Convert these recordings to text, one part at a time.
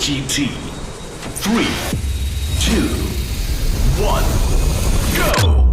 GT. 3, 2, 1, go!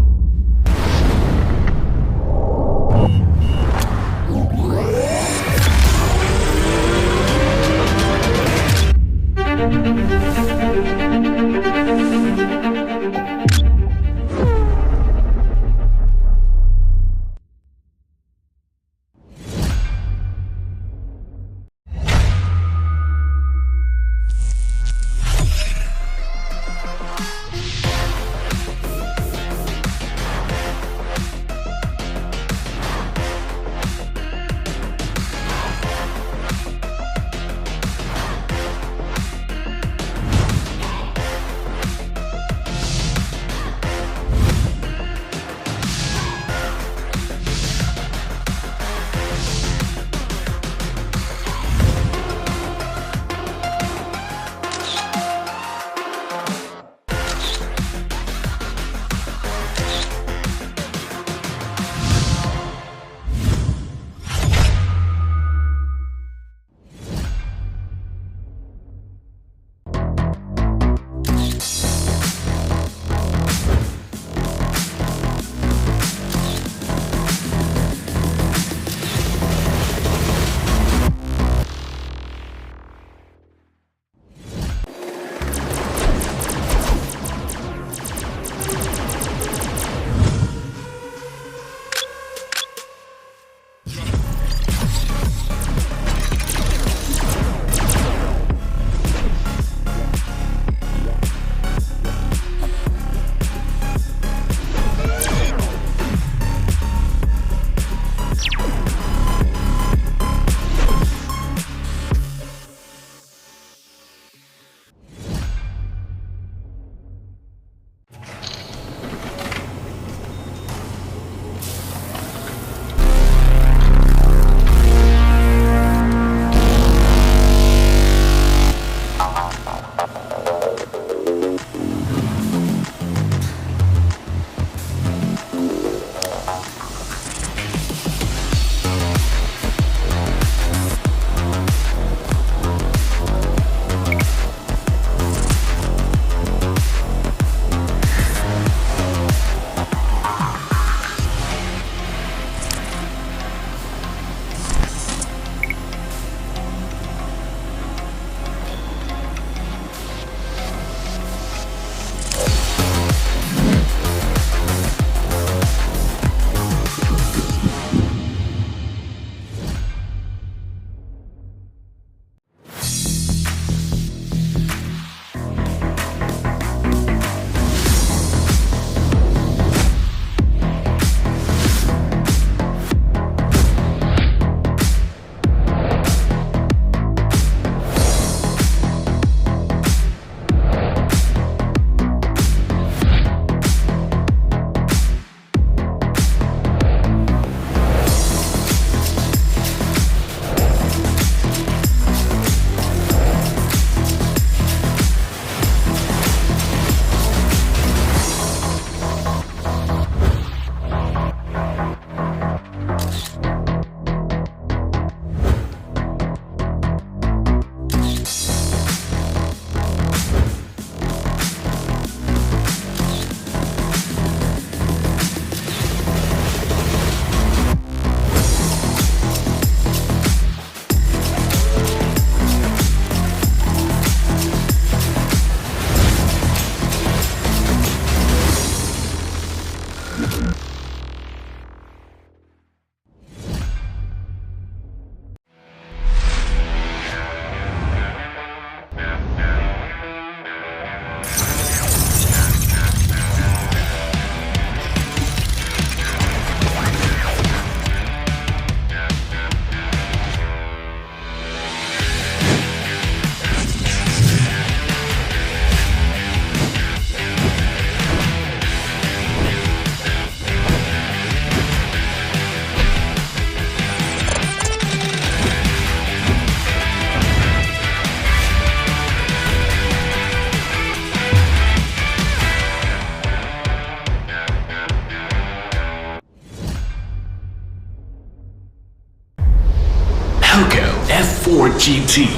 POCO F4 GT.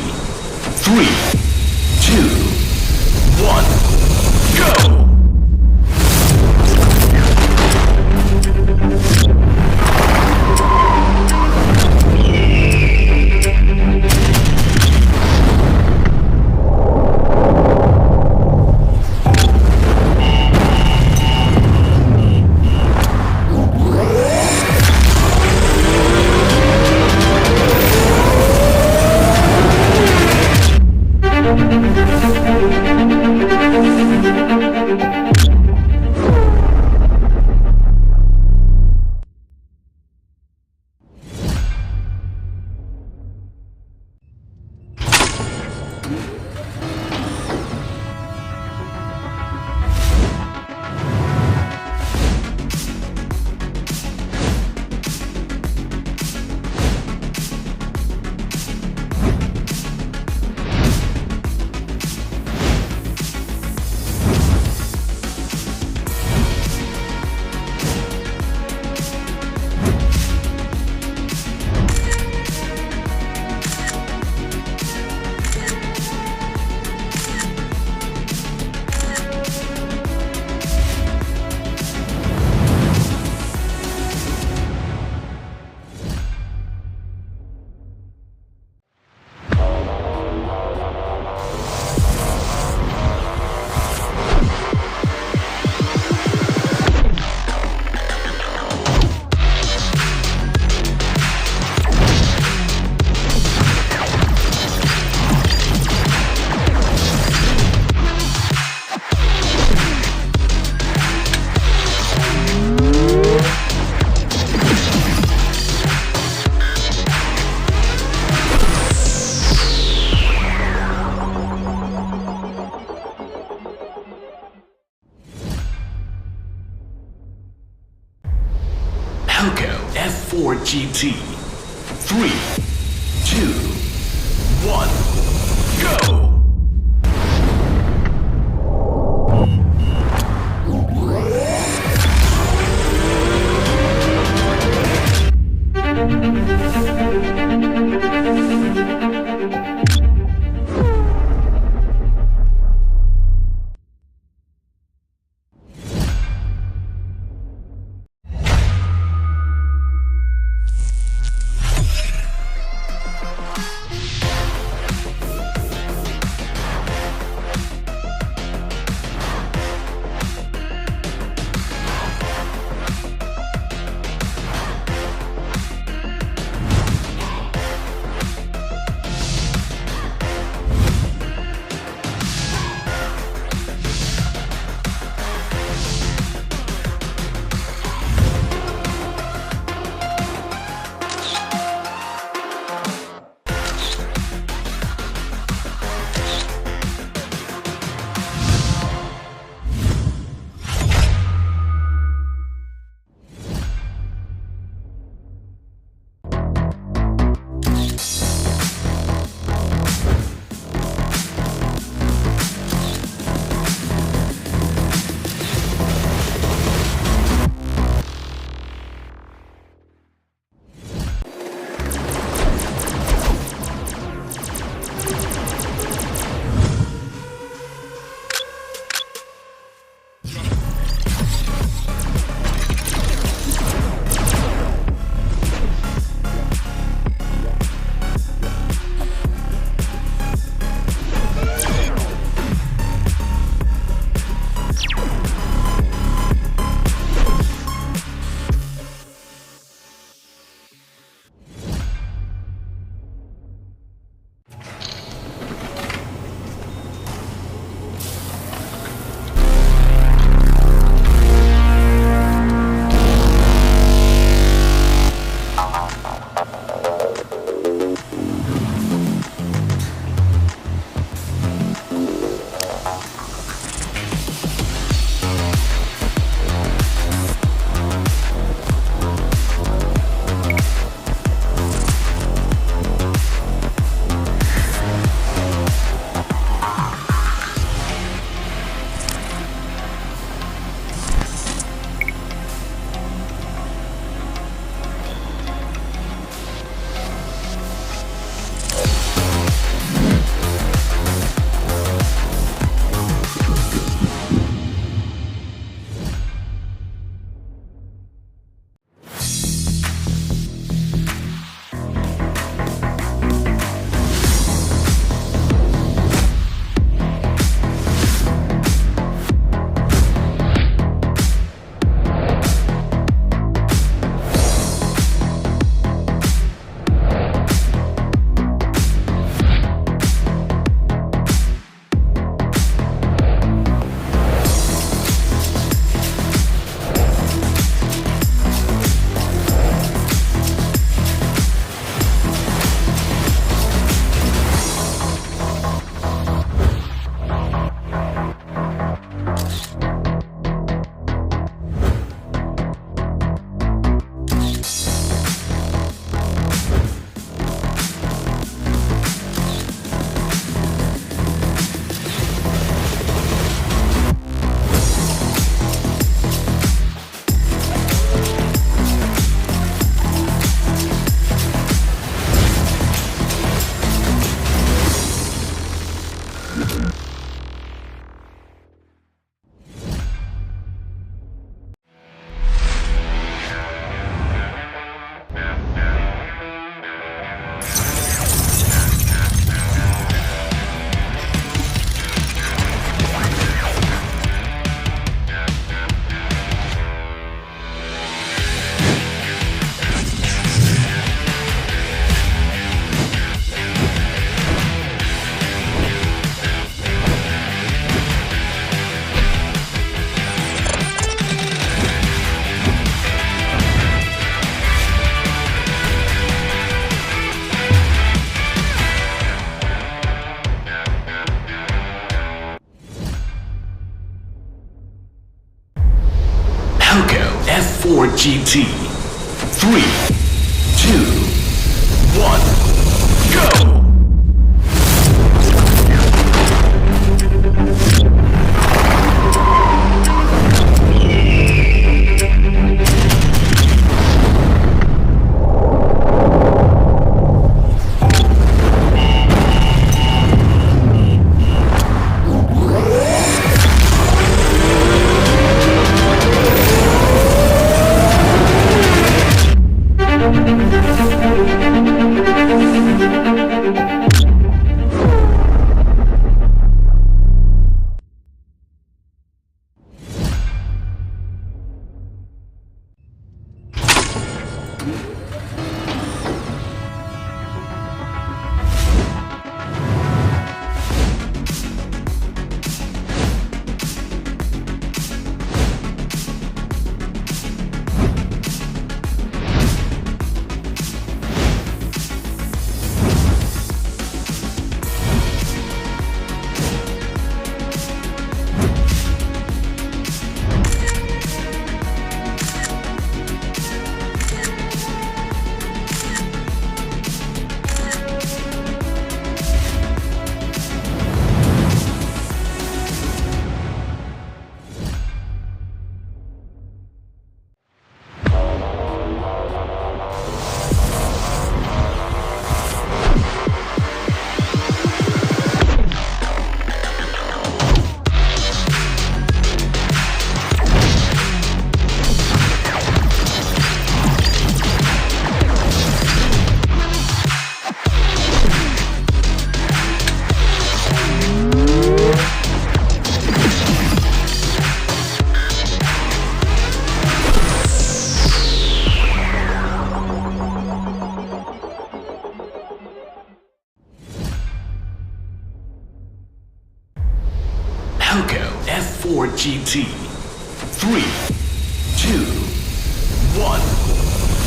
3, two, one, go! POCO F4 GT. 3, 2, 1, go! POCO F4 GT. 3, 2, 1, go! POCO F4 GT. 3, 2, 1,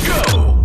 go!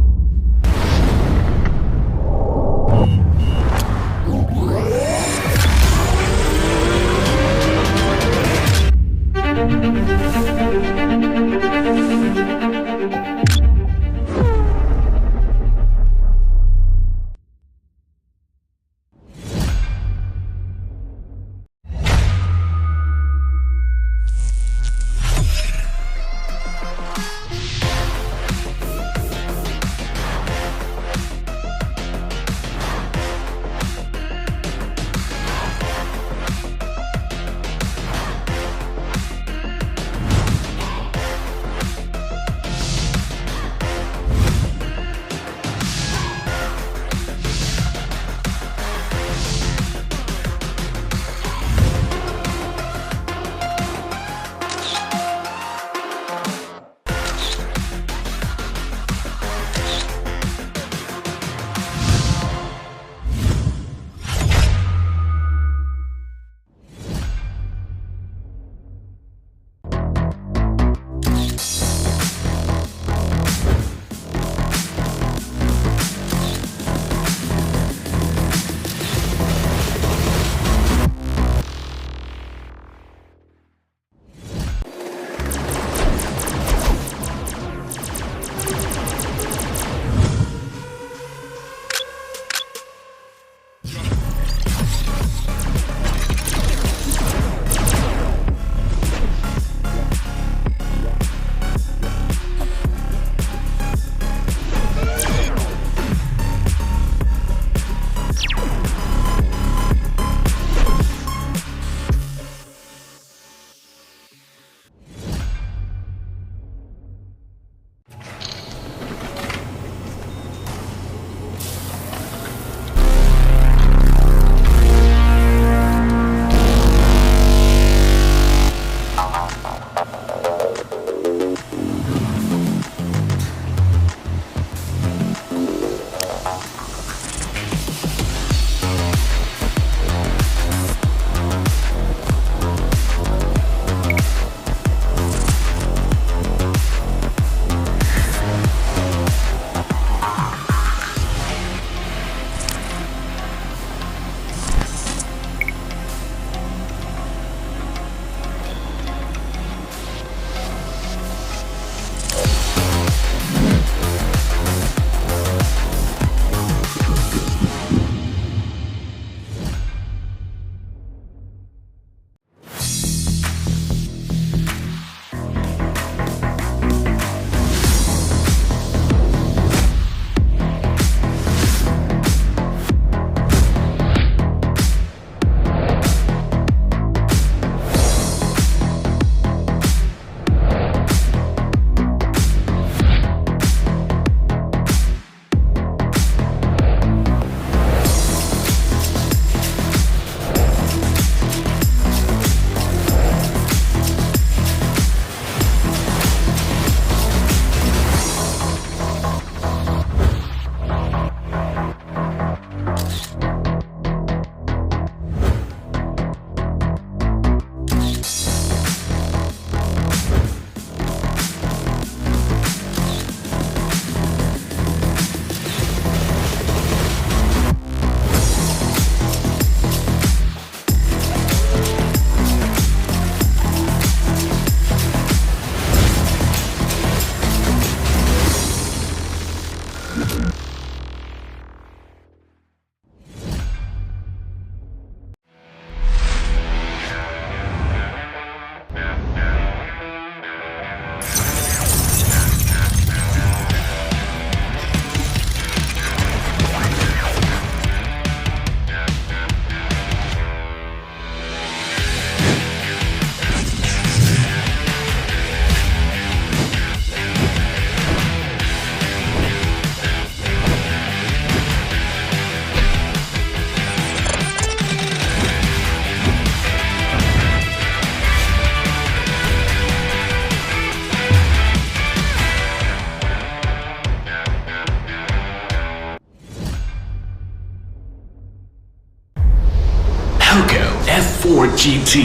GT.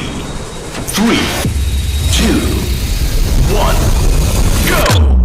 3, 2, 1, go!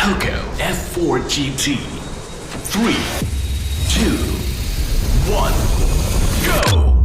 POCO F4 GT. 3, 2, 1, go!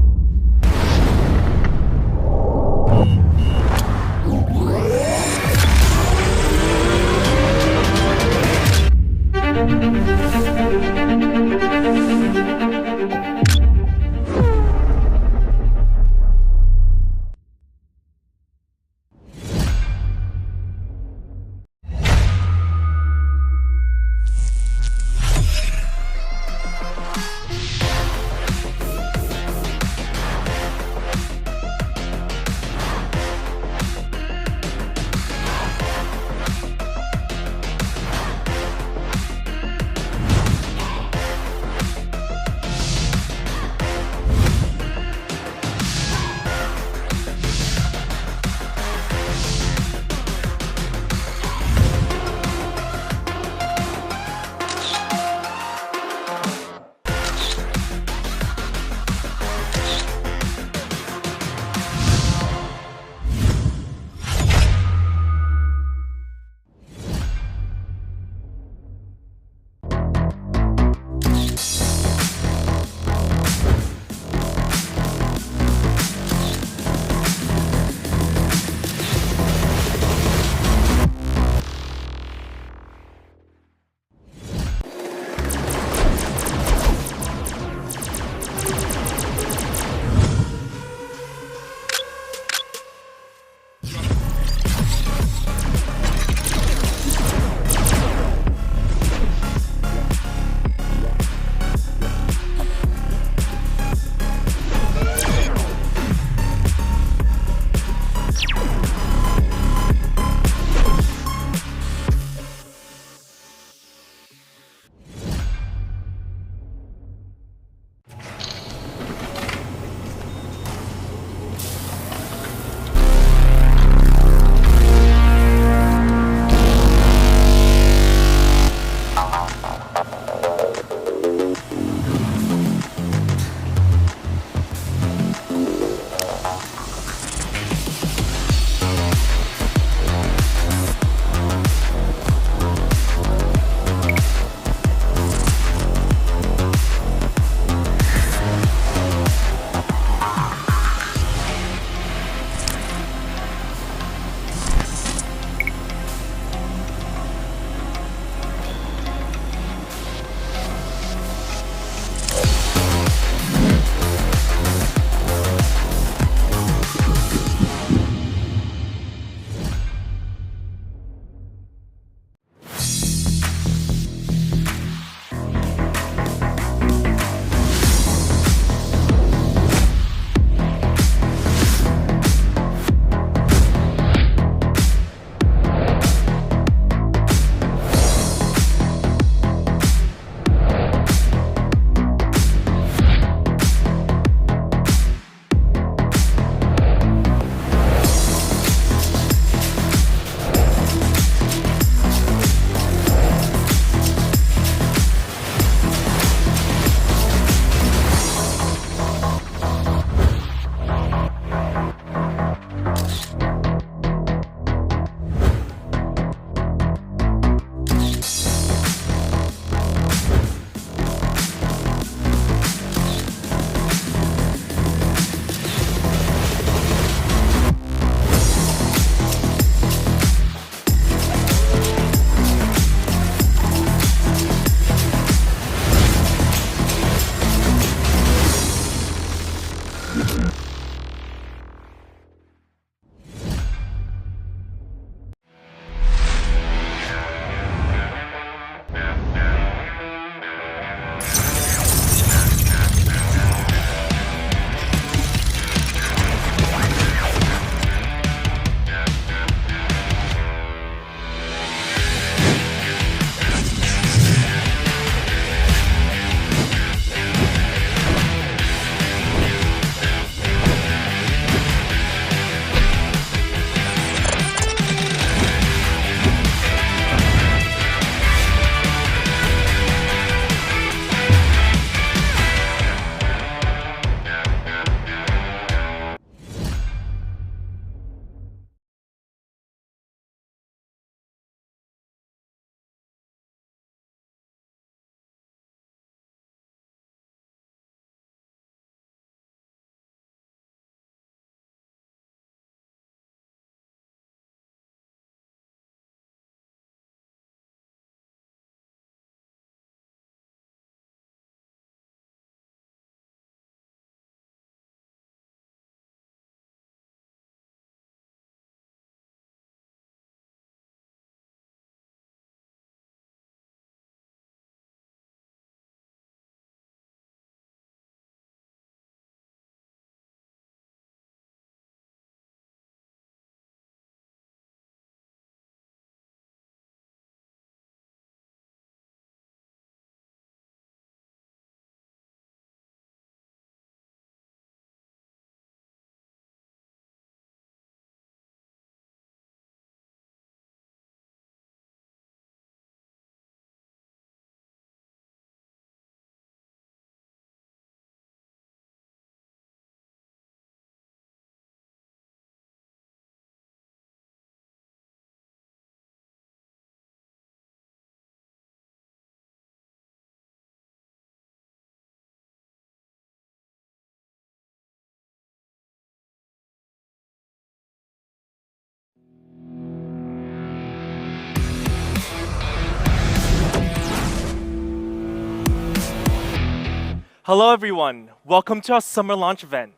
Hello everyone, welcome to our summer launch event.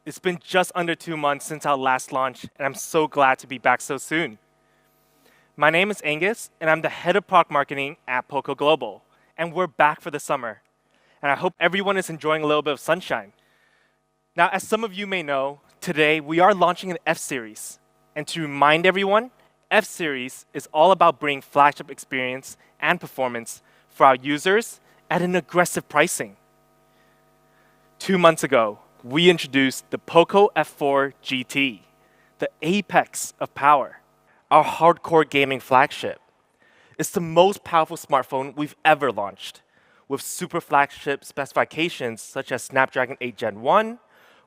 It's been just under 2 months since our last launch, and I'm so glad to be back so soon. My name is Angus, and I'm the head of product marketing at POCO Global, and we're back for the summer. And I hope everyone is enjoying a little bit of sunshine. Now, as some of you may know, today we are launching an F-Series. And to remind everyone, F-Series is all about bringing flagship experience and performance for our users at an aggressive pricing. 2 months ago, we introduced the POCO F4 GT, the apex of power, our hardcore gaming flagship. It's the most powerful smartphone we've ever launched, with super flagship specifications such as Snapdragon 8 Gen 1,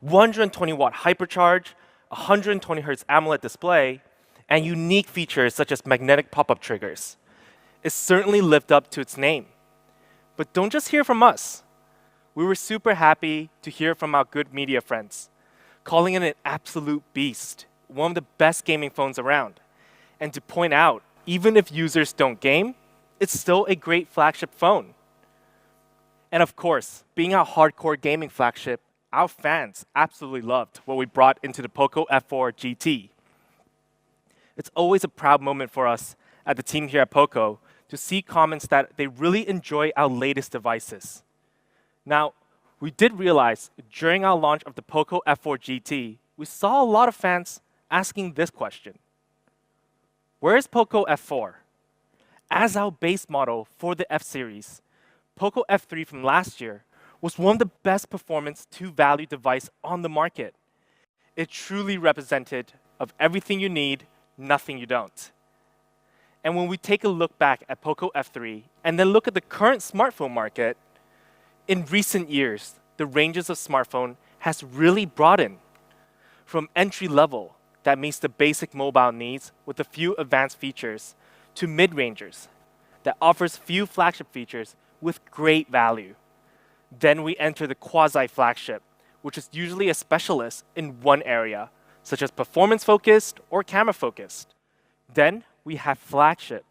120-watt hypercharge, 120Hz AMOLED display, and unique features such as magnetic pop-up triggers. It certainly lived up to its name. But don't just hear from us. We were super happy to hear from our good media friends, calling it an absolute beast, one of the best gaming phones around. And to point out, even if users don't game, it's still a great flagship phone. And of course, being our hardcore gaming flagship, our fans absolutely loved what we brought into the POCO F4 GT. It's always a proud moment for us at the team here at POCO to see comments that they really enjoy our latest devices. Now, we did realize during our launch of the POCO F4 GT, we saw a lot of fans asking this question. Where is POCO F4? As our base model for the F-Series, POCO F3 from last year was one of the best performance to value device on the market. It truly represented of everything you need, nothing you don't. And when we take a look back at POCO F3 and then look at the current smartphone market, in recent years, the ranges of smartphone has really broadened. From entry level that meets the basic mobile needs with a few advanced features to mid-rangers that offers few flagship features with great value. Then we enter the quasi-flagship, which is usually a specialist in one area, such as performance-focused or camera-focused. Then we have flagship,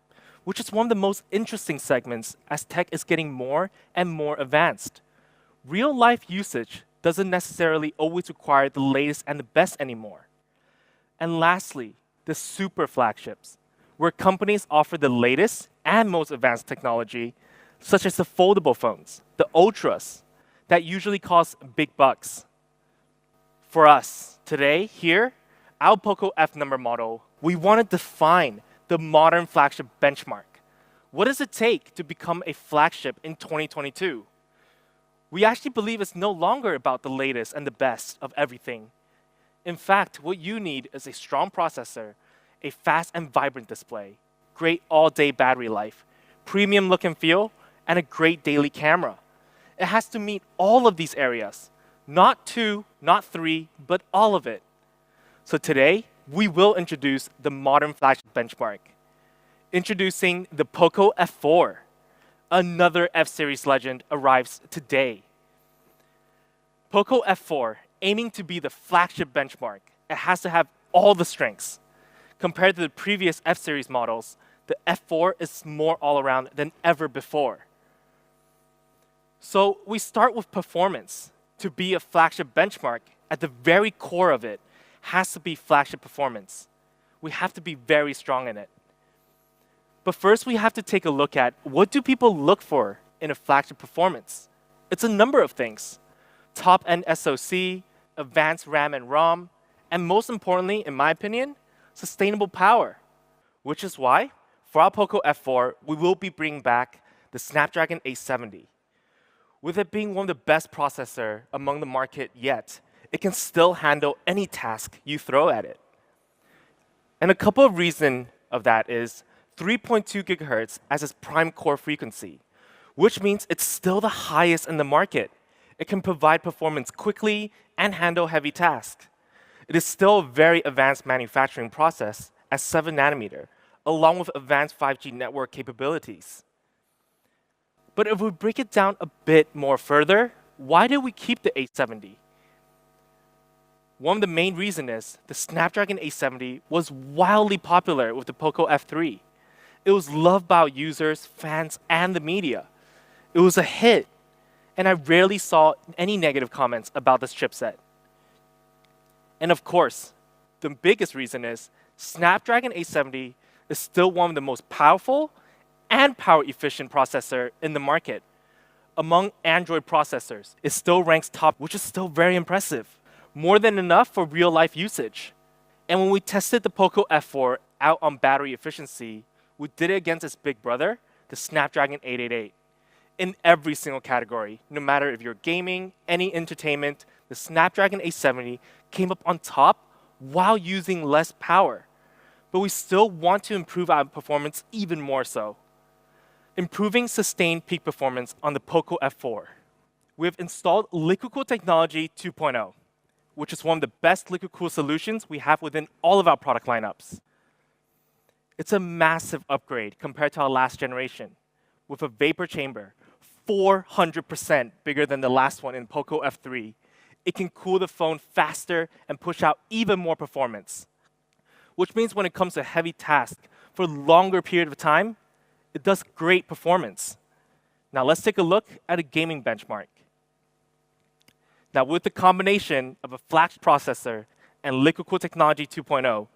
which is one of the most interesting segments as tech is getting more and more advanced. Real-life usage doesn't necessarily always require the latest and the best anymore. And lastly, the super flagships, where companies offer the latest and most advanced technology, such as the foldable phones, the Ultras, that usually cost big bucks. For us, today, here, our POCO F number model, we want to define the modern flagship benchmark. What does it take to become a flagship in 2022? We actually believe it's no longer about the latest and the best of everything. In fact, what you need is a strong processor, a fast and vibrant display, great all-day battery life, premium look and feel, and a great daily camera. It has to meet all of these areas, not 2, not 3, but all of it. So today, we will introduce the modern flagship benchmark. Introducing the POCO F4. Another F-series legend arrives today. POCO F4, aiming to be the flagship benchmark, it has to have all the strengths. Compared to the previous F-series models, the F4 is more all-around than ever before. So we start with performance. To be a flagship benchmark, at the very core of it has to be flagship performance. We have to be very strong in it. But first, we have to take a look at what do people look for in a flagship performance. It's a number of things. Top-end SoC, advanced RAM and ROM, and most importantly, in my opinion, sustainable power. Which is why, for our POCO F4, we will be bringing back the Snapdragon 870. With it being one of the best processors among the market yet, it can still handle any task you throw at it. And a couple of reasons of that is 3.2 gigahertz as its prime core frequency, which means it's still the highest in the market. It can provide performance quickly and handle heavy tasks. It is still a very advanced manufacturing process at 7 nanometer, along with advanced 5G network capabilities. But if we break it down a bit more further, why did we keep the 870? One of the main reasons is the Snapdragon 870 was wildly popular with the POCO F3. It was loved by users, fans, and the media. It was a hit, and I rarely saw any negative comments about this chipset. And of course, the biggest reason is Snapdragon 870 is still one of the most powerful and power-efficient processor in the market. Among Android processors, it still ranks top, which is still very impressive. More than enough for real-life usage. And when we tested the POCO F4 out on battery efficiency, we did it against its big brother, the Snapdragon 888. In every single category, no matter if you're gaming, any entertainment, the Snapdragon 870 came up on top while using less power. But we still want to improve our performance even more so. Improving sustained peak performance on the POCO F4. We have installed Liquid Cool Technology 2.0, which is one of the best liquid cool solutions we have within all of our product lineups. It's a massive upgrade compared to our last generation, with a vapor chamber 400% bigger than the last one in POCO F3. It can cool the phone faster and push out even more performance, which means when it comes to heavy tasks for a longer period of time, it does great performance. Now let's take a look at a gaming benchmark. Now with the combination of a flash processor and Liquid Cool Technology 2.0,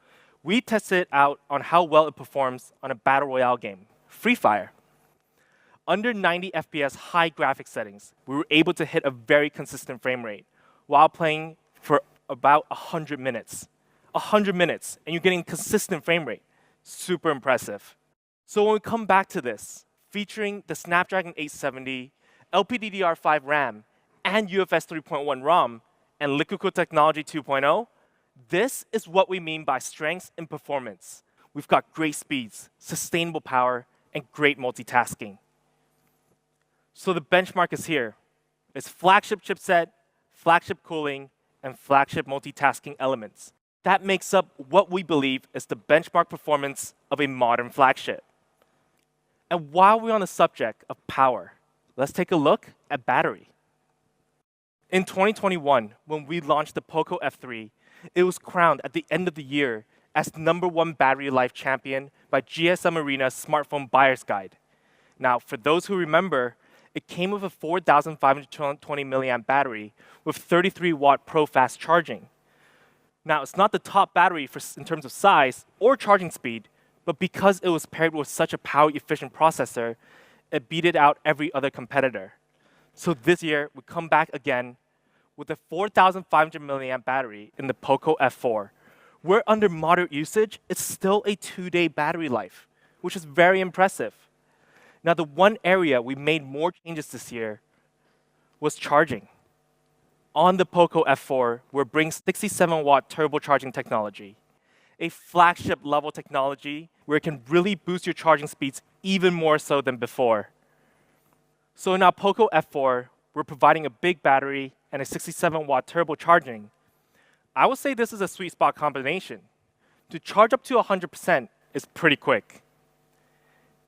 we tested it out on how well it performs on a battle royale game, Free Fire. Under 90 FPS high graphics settings, we were able to hit a very consistent frame rate while playing for about 100 minutes. 100 minutes, and you're getting consistent frame rate. Super impressive. So when we come back to this, featuring the Snapdragon 870, LPDDR5 RAM, and UFS 3.1 ROM, and Liquid Cool Technology 2.0, this is what we mean by strengths in performance. We've got great speeds, sustainable power, and great multitasking. So the benchmark is here. It's flagship chipset, flagship cooling, and flagship multitasking elements. That makes up what we believe is the benchmark performance of a modern flagship. And while we're on the subject of power, let's take a look at battery. In 2021, when we launched the POCO F3, it was crowned at the end of the year as #1 battery life champion by GSM Arena's Smartphone Buyer's Guide. Now, for those who remember, It came with a 4,520 milliamp battery with 33-watt Pro fast charging. Now, it's not the top battery in terms of size or charging speed, but because it was paired with such a power-efficient processor, it beat out every other competitor. So this year, we come back again with a 4,500 milliamp battery in the POCO F4, where under moderate usage, it's still a 2-day battery life, which is very impressive. Now, the one area we made more changes this year was charging. On the POCO F4, we're bringing 67-watt turbocharging technology, a flagship-level technology where it can really boost your charging speeds even more so than before. So in our POCO F4, we're providing a big battery and a 67-watt turbocharging. I would say this is a sweet spot combination. To charge up to 100% is pretty quick.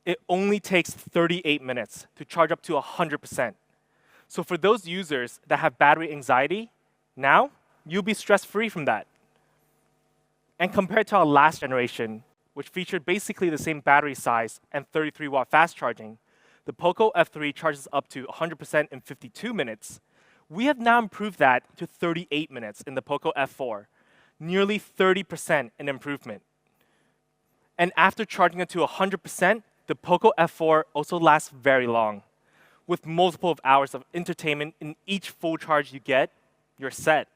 It only takes 38 minutes to charge up to 100%. So for those users that have battery anxiety, now you'll be stress-free from that. And compared to our last generation, which featured basically the same battery size and 33-watt fast charging, the POCO F3 charges up to 100% in 52 minutes. We have now improved that to 38 minutes in the POCO F4, nearly 30% in improvement. And after charging it to 100%, the POCO F4 also lasts very long. With multiple hours of entertainment in each full charge you get, you're set.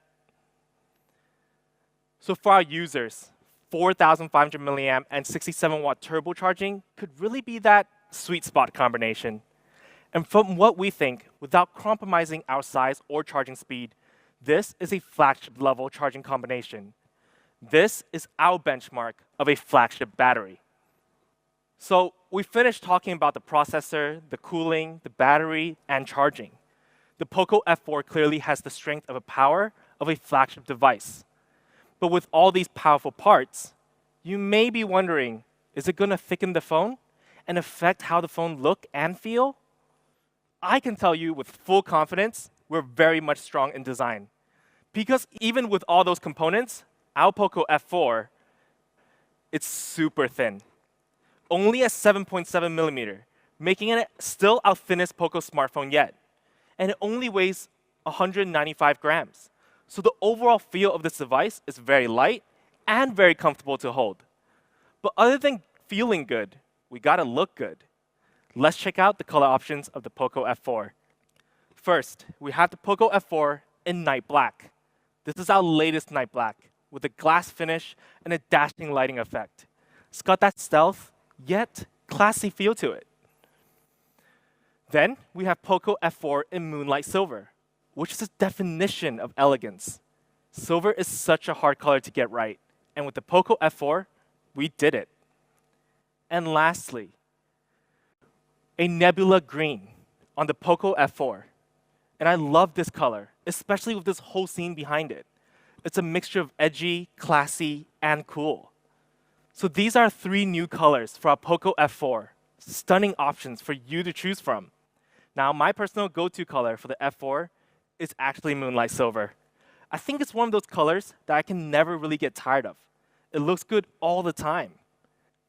So for our users, 4,500 milliamp and 67-watt turbocharging could really be that sweet spot combination. And from what we think, without compromising our size or charging speed, this is a flagship-level charging combination. This is our benchmark of a flagship battery. So we finished talking about the processor, the cooling, the battery, and charging. The POCO F4 clearly has the strength of a power of a flagship device. But with all these powerful parts, you may be wondering, is it going to thicken the phone and affect how the phone look and feel? I can tell you with full confidence, we're very much strong in design. Because even with all those components, our POCO F4, it's super thin. Only a 7.7 millimeter, making it still our thinnest POCO smartphone yet. And it only weighs 195 grams. So the overall feel of this device is very light and very comfortable to hold. But other than feeling good, we gotta look good. Let's check out the color options of the POCO F4. First, we have the POCO F4 in night black. This is our latest night black, with a glass finish and a dashing lighting effect. It's got that stealth, yet classy feel to it. Then we have POCO F4 in moonlight silver, which is a definition of elegance. Silver is such a hard color to get right, and with the POCO F4, we did it. And lastly, a nebula green on the POCO F4. And I love this color, especially with this whole scene behind it. It's a mixture of edgy, classy, and cool. So these are 3 new colors for our POCO F4. Stunning options for you to choose from. Now, my personal go-to color for the F4 is actually moonlight silver. I think it's one of those colors that I can never really get tired of. It looks good all the time.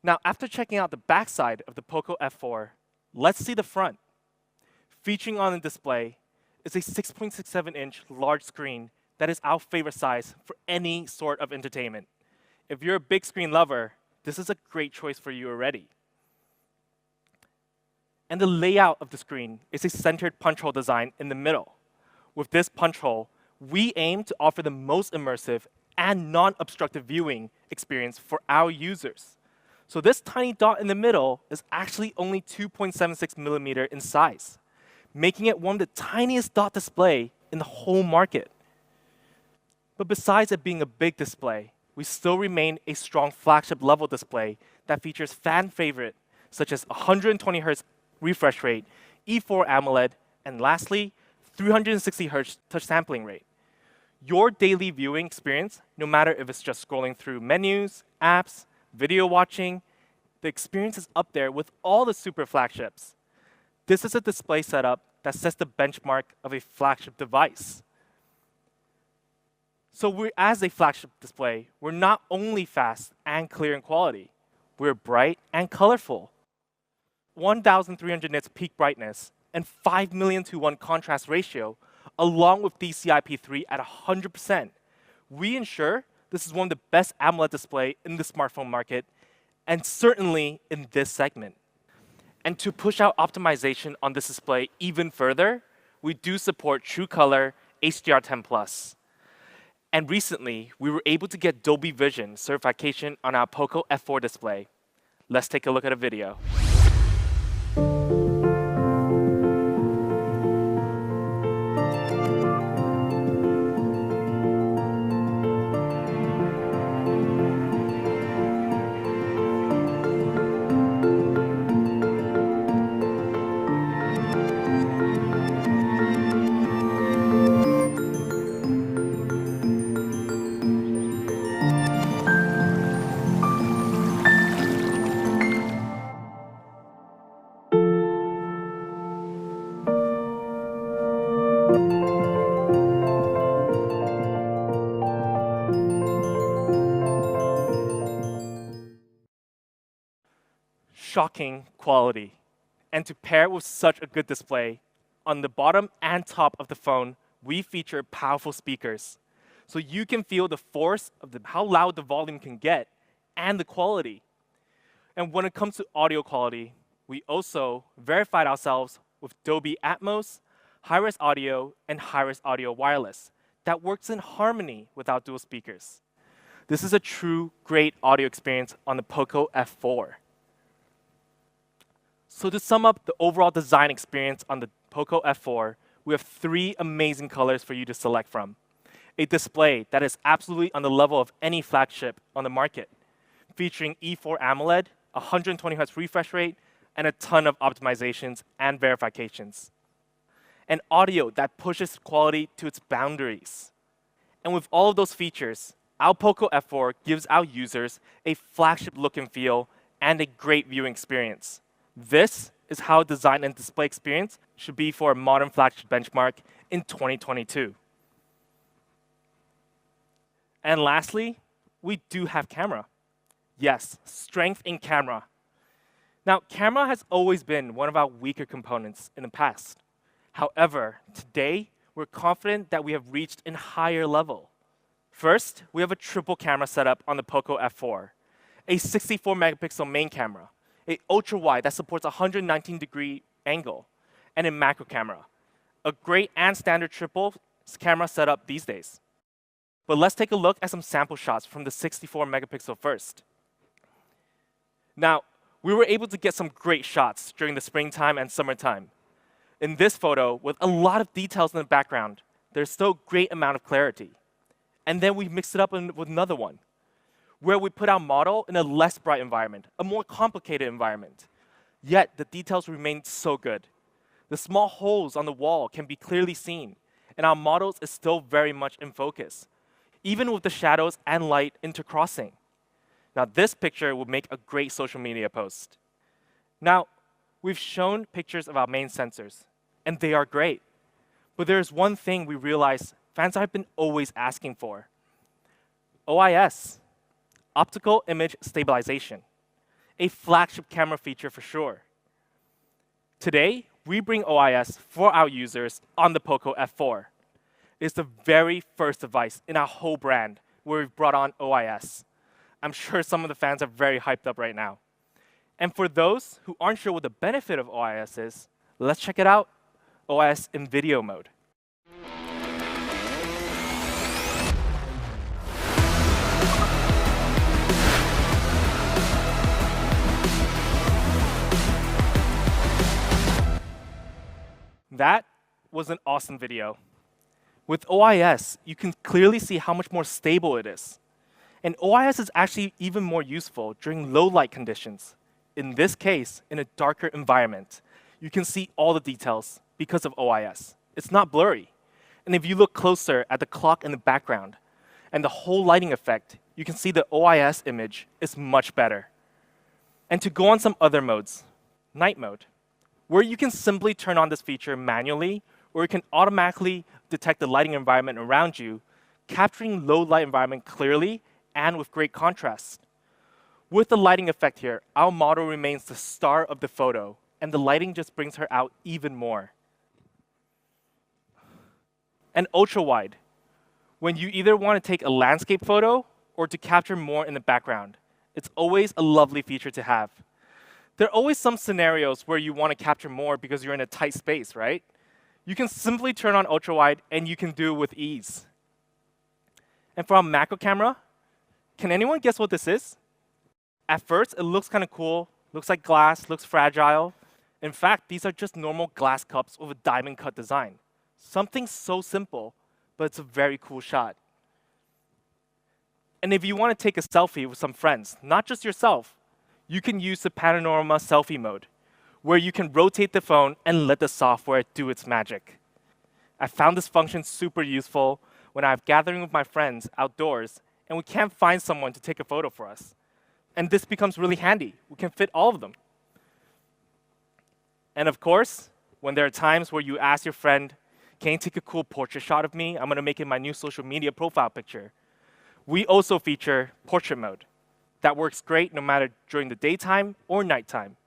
Now, after checking out the backside of the POCO F4, let's see the front. Featuring on the display is a 6.67-inch large screen that is our favorite size for any sort of entertainment. If you're a big screen lover, this is a great choice for you already. And the layout of the screen is a centered punch hole design in the middle. With this punch hole, we aim to offer the most immersive and non-obstructive viewing experience for our users. So this tiny dot in the middle is actually only 2.76 millimeter in size, making it one of the tiniest dot display in the whole market. But besides it being a big display, we still remain a strong flagship level display that features fan favorite such as 120 Hz refresh rate, E4 AMOLED, and lastly, 360 Hz touch sampling rate. Your daily viewing experience, no matter if it's just scrolling through menus, apps, video watching, the experience is up there with all the super flagships. This is a display setup that sets the benchmark of a flagship device. So as a flagship display, we're not only fast and clear in quality, we're bright and colorful. 1,300 nits peak brightness and 5 million to 1 contrast ratio, along with DCI-P3 at 100%, we ensure this is one of the best AMOLED display in the smartphone market, and certainly in this segment. And to push out optimization on this display even further, we do support True Color HDR10+. And recently, we were able to get Dolby Vision certification on our POCO F4 display. Let's take a look at a video. Shocking quality. And to pair it with such a good display, on the bottom and top of the phone, we feature powerful speakers. So you can feel the force of how loud the volume can get and the quality. And when it comes to audio quality, we also verified ourselves with Dolby Atmos, high-res audio, and high-res audio wireless that works in harmony with our dual speakers. This is a true great audio experience on the POCO F4. So to sum up the overall design experience on the POCO F4, we have 3 amazing colors for you to select from. A display that is absolutely on the level of any flagship on the market, featuring E4 AMOLED, 120 Hz refresh rate, and a ton of optimizations and verifications. An audio that pushes quality to its boundaries. And with all of those features, our POCO F4 gives our users a flagship look and feel and a great viewing experience. This is how design and display experience should be for a modern flagship benchmark in 2022. And lastly, we do have camera. Yes, strength in camera. Now, camera has always been one of our weaker components in the past. However, today, we're confident that we have reached a higher level. First, we have a triple camera setup on the POCO F4, a 64 megapixel main camera, a ultra-wide that supports a 119-degree angle, and a macro camera. A great and standard triple camera setup these days. But let's take a look at some sample shots from the 64 megapixel first. Now, we were able to get some great shots during the springtime and summertime. In this photo, with a lot of details in the background, there's still a great amount of clarity. And then we mixed it up with another one, where we put our model in a less bright environment, a more complicated environment. Yet, the details remain so good. The small holes on the wall can be clearly seen, and our model is still very much in focus, even with the shadows and light intercrossing. Now, this picture would make a great social media post. Now, we've shown pictures of our main sensors, and they are great. But there's one thing we realize fans have been always asking for. OIS. Optical image stabilization, a flagship camera feature for sure. Today, we bring OIS for our users on the POCO F4. It's the very first device in our whole brand where we've brought on OIS. I'm sure some of the fans are very hyped up right now. And for those who aren't sure what the benefit of OIS is, let's check it out, OIS in video mode. That was an awesome video. With OIS, you can clearly see how much more stable it is. And OIS is actually even more useful during low light conditions. In this case, in a darker environment, you can see all the details because of OIS. It's not blurry. And if you look closer at the clock in the background and the whole lighting effect, you can see the OIS image is much better. And to go on some other modes, night mode, where you can simply turn on this feature manually, or you can automatically detect the lighting environment around you, capturing low light environment clearly and with great contrast. With the lighting effect here, our model remains the star of the photo, and the lighting just brings her out even more. And ultra-wide, when you either want to take a landscape photo or to capture more in the background. It's always a lovely feature to have. There are always some scenarios where you want to capture more because you're in a tight space, right? You can simply turn on ultra-wide and you can do it with ease. And for our macro camera, can anyone guess what this is? At first, it looks kind of cool, looks like glass, looks fragile. In fact, these are just normal glass cups with a diamond cut design. Something so simple, but it's a very cool shot. And if you want to take a selfie with some friends, not just yourself, you can use the panorama selfie mode, where you can rotate the phone and let the software do its magic. I found this function super useful when I'm gathering with my friends outdoors and we can't find someone to take a photo for us. And this becomes really handy. We can fit all of them. And of course, when there are times where you ask your friend, can you take a cool portrait shot of me? I'm going to make it my new social media profile picture. We also feature portrait mode. That works great no matter during the daytime or nighttime.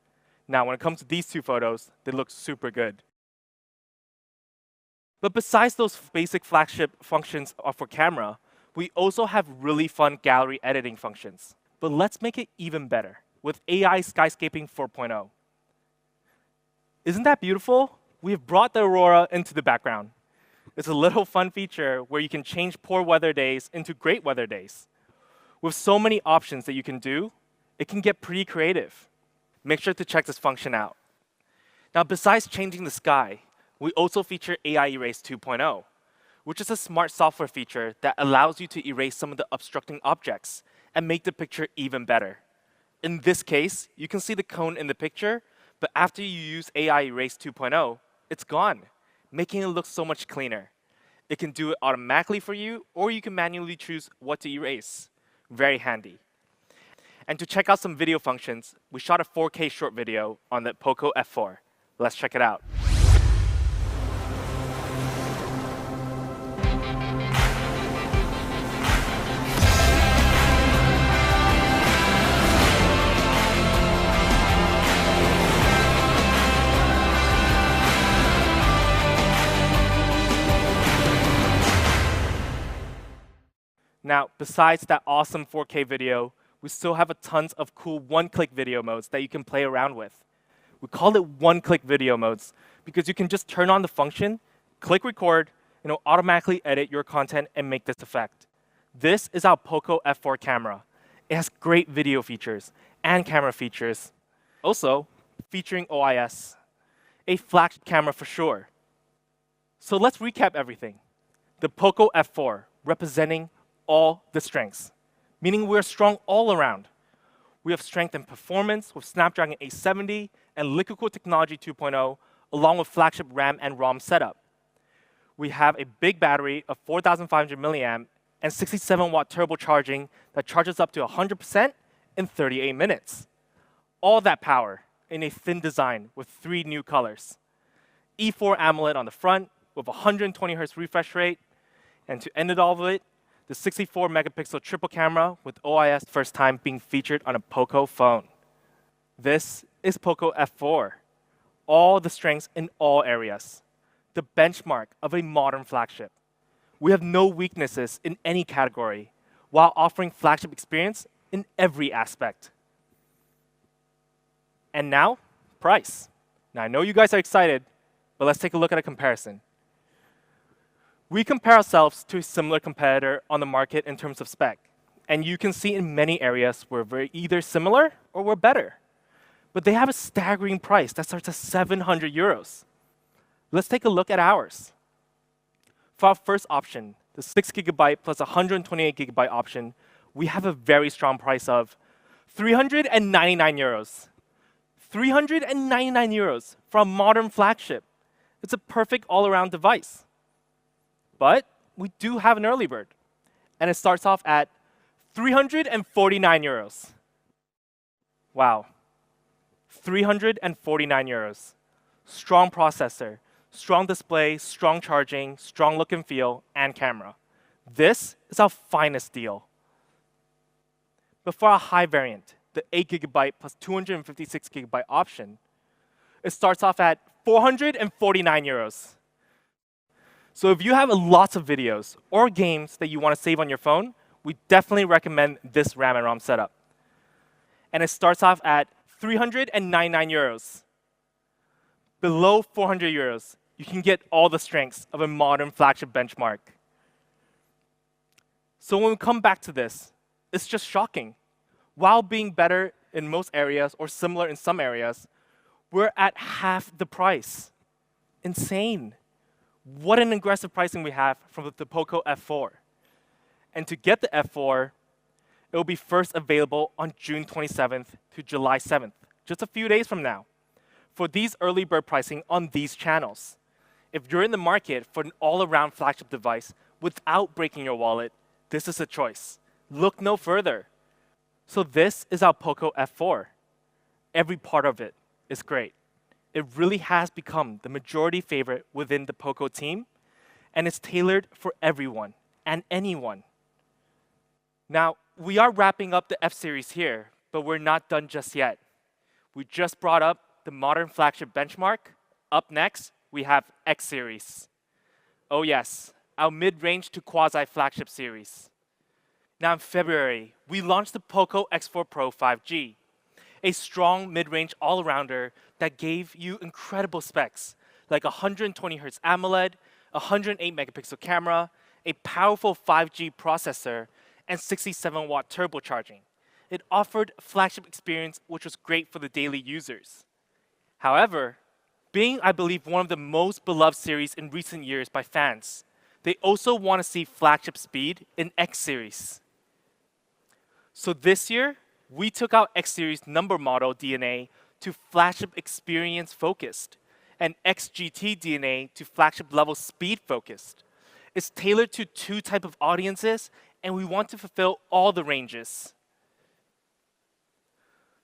Now, when it comes to these two photos, they look super good. But besides those basic flagship functions for camera, we also have really fun gallery editing functions. But let's make it even better with AI Skyscaping 4.0. Isn't that beautiful? We have brought the aurora into the background. It's a little fun feature where you can change poor weather days into great weather days. With so many options that you can do, it can get pretty creative. Make sure to check this function out. Now, besides changing the sky, we also feature AI Erase 2.0, which is a smart software feature that allows you to erase some of the obstructing objects and make the picture even better. In this case, you can see the cone in the picture, but after you use AI Erase 2.0, it's gone, making it look so much cleaner. It can do it automatically for you, or you can manually choose what to erase. Very handy. And to check out some video functions, we shot a 4K short video on the POCO F4. Let's check it out. Now, besides that awesome 4K video, we still have a tons of cool one-click video modes that you can play around with. We call it one-click video modes because you can just turn on the function, click record, and it'll automatically edit your content and make this effect. This is our POCO F4 camera. It has great video features and camera features. Also, featuring OIS, a flagship camera for sure. So let's recap everything. The POCO F4 representing all the strengths, meaning we're strong all around. We have strength in performance with Snapdragon 870 and Liquid Cooled Technology 2.0, along with flagship RAM and ROM setup. We have a big battery of 4,500 milliamp and 67-watt turbocharging that charges up to 100% in 38 minutes. All that power in a thin design with 3 new colors. E4 AMOLED on the front with 120 Hz refresh rate, and to end it all with it, the 64 megapixel triple camera with OIS first time being featured on a POCO phone. This is POCO F4. All the strengths in all areas. The benchmark of a modern flagship. We have no weaknesses in any category, while offering flagship experience in every aspect. And now, price. Now, I know you guys are excited, but let's take a look at a comparison. We compare ourselves to a similar competitor on the market in terms of spec. And you can see in many areas we're either similar or we're better. But they have a staggering price that starts at 700 euros. Let's take a look at ours. For our first option, the 6 GB plus 128 GB option, we have a very strong price of 399 euros. 399 euros for a modern flagship. It's a perfect all-around device. But we do have an early bird, and it starts off at 349 euros. Wow, 349 euros. Strong processor, strong display, strong charging, strong look and feel, and camera. This is our finest deal. But for our high variant, the 8 GB plus 256 GB option, It starts off at 449 euros. So if you have lots of videos or games that you want to save on your phone, we definitely recommend this RAM and ROM setup. And it starts off at 399 euros. Below 400 euros, you can get all the strengths of a modern flagship benchmark. So when we come back to this, it's just shocking. While being better in most areas or similar in some areas, we're at half the price. Insane. What an aggressive pricing we have from the POCO F4. And to get the F4, it will be first available on June 27th to July 7th, just a few days from now, for these early bird pricing on these channels. If you're in the market for an all-around flagship device without breaking your wallet, this is a choice. Look no further. So this is our POCO F4. Every part of it is great. It really has become the majority favorite within the POCO team, and it's tailored for everyone and anyone. Now, we are wrapping up the F series here, but we're not done just yet. We just brought up the modern flagship benchmark. Up next, we have X series. Oh yes, our mid-range to quasi-flagship series. Now in February, we launched the POCO X4 Pro 5G, a strong mid-range all-arounder that gave you incredible specs, like 120Hz AMOLED, 108 megapixel camera, a powerful 5G processor, and 67-watt turbocharging. It offered a flagship experience which was great for the daily users. However, being, I believe, one of the most beloved series in recent years by fans, they also want to see flagship speed in X series. So this year, we took out X series number model DNA to flagship experience focused, and XGT DNA to flagship level speed focused. It's tailored to two types of audiences, and we want to fulfill all the ranges.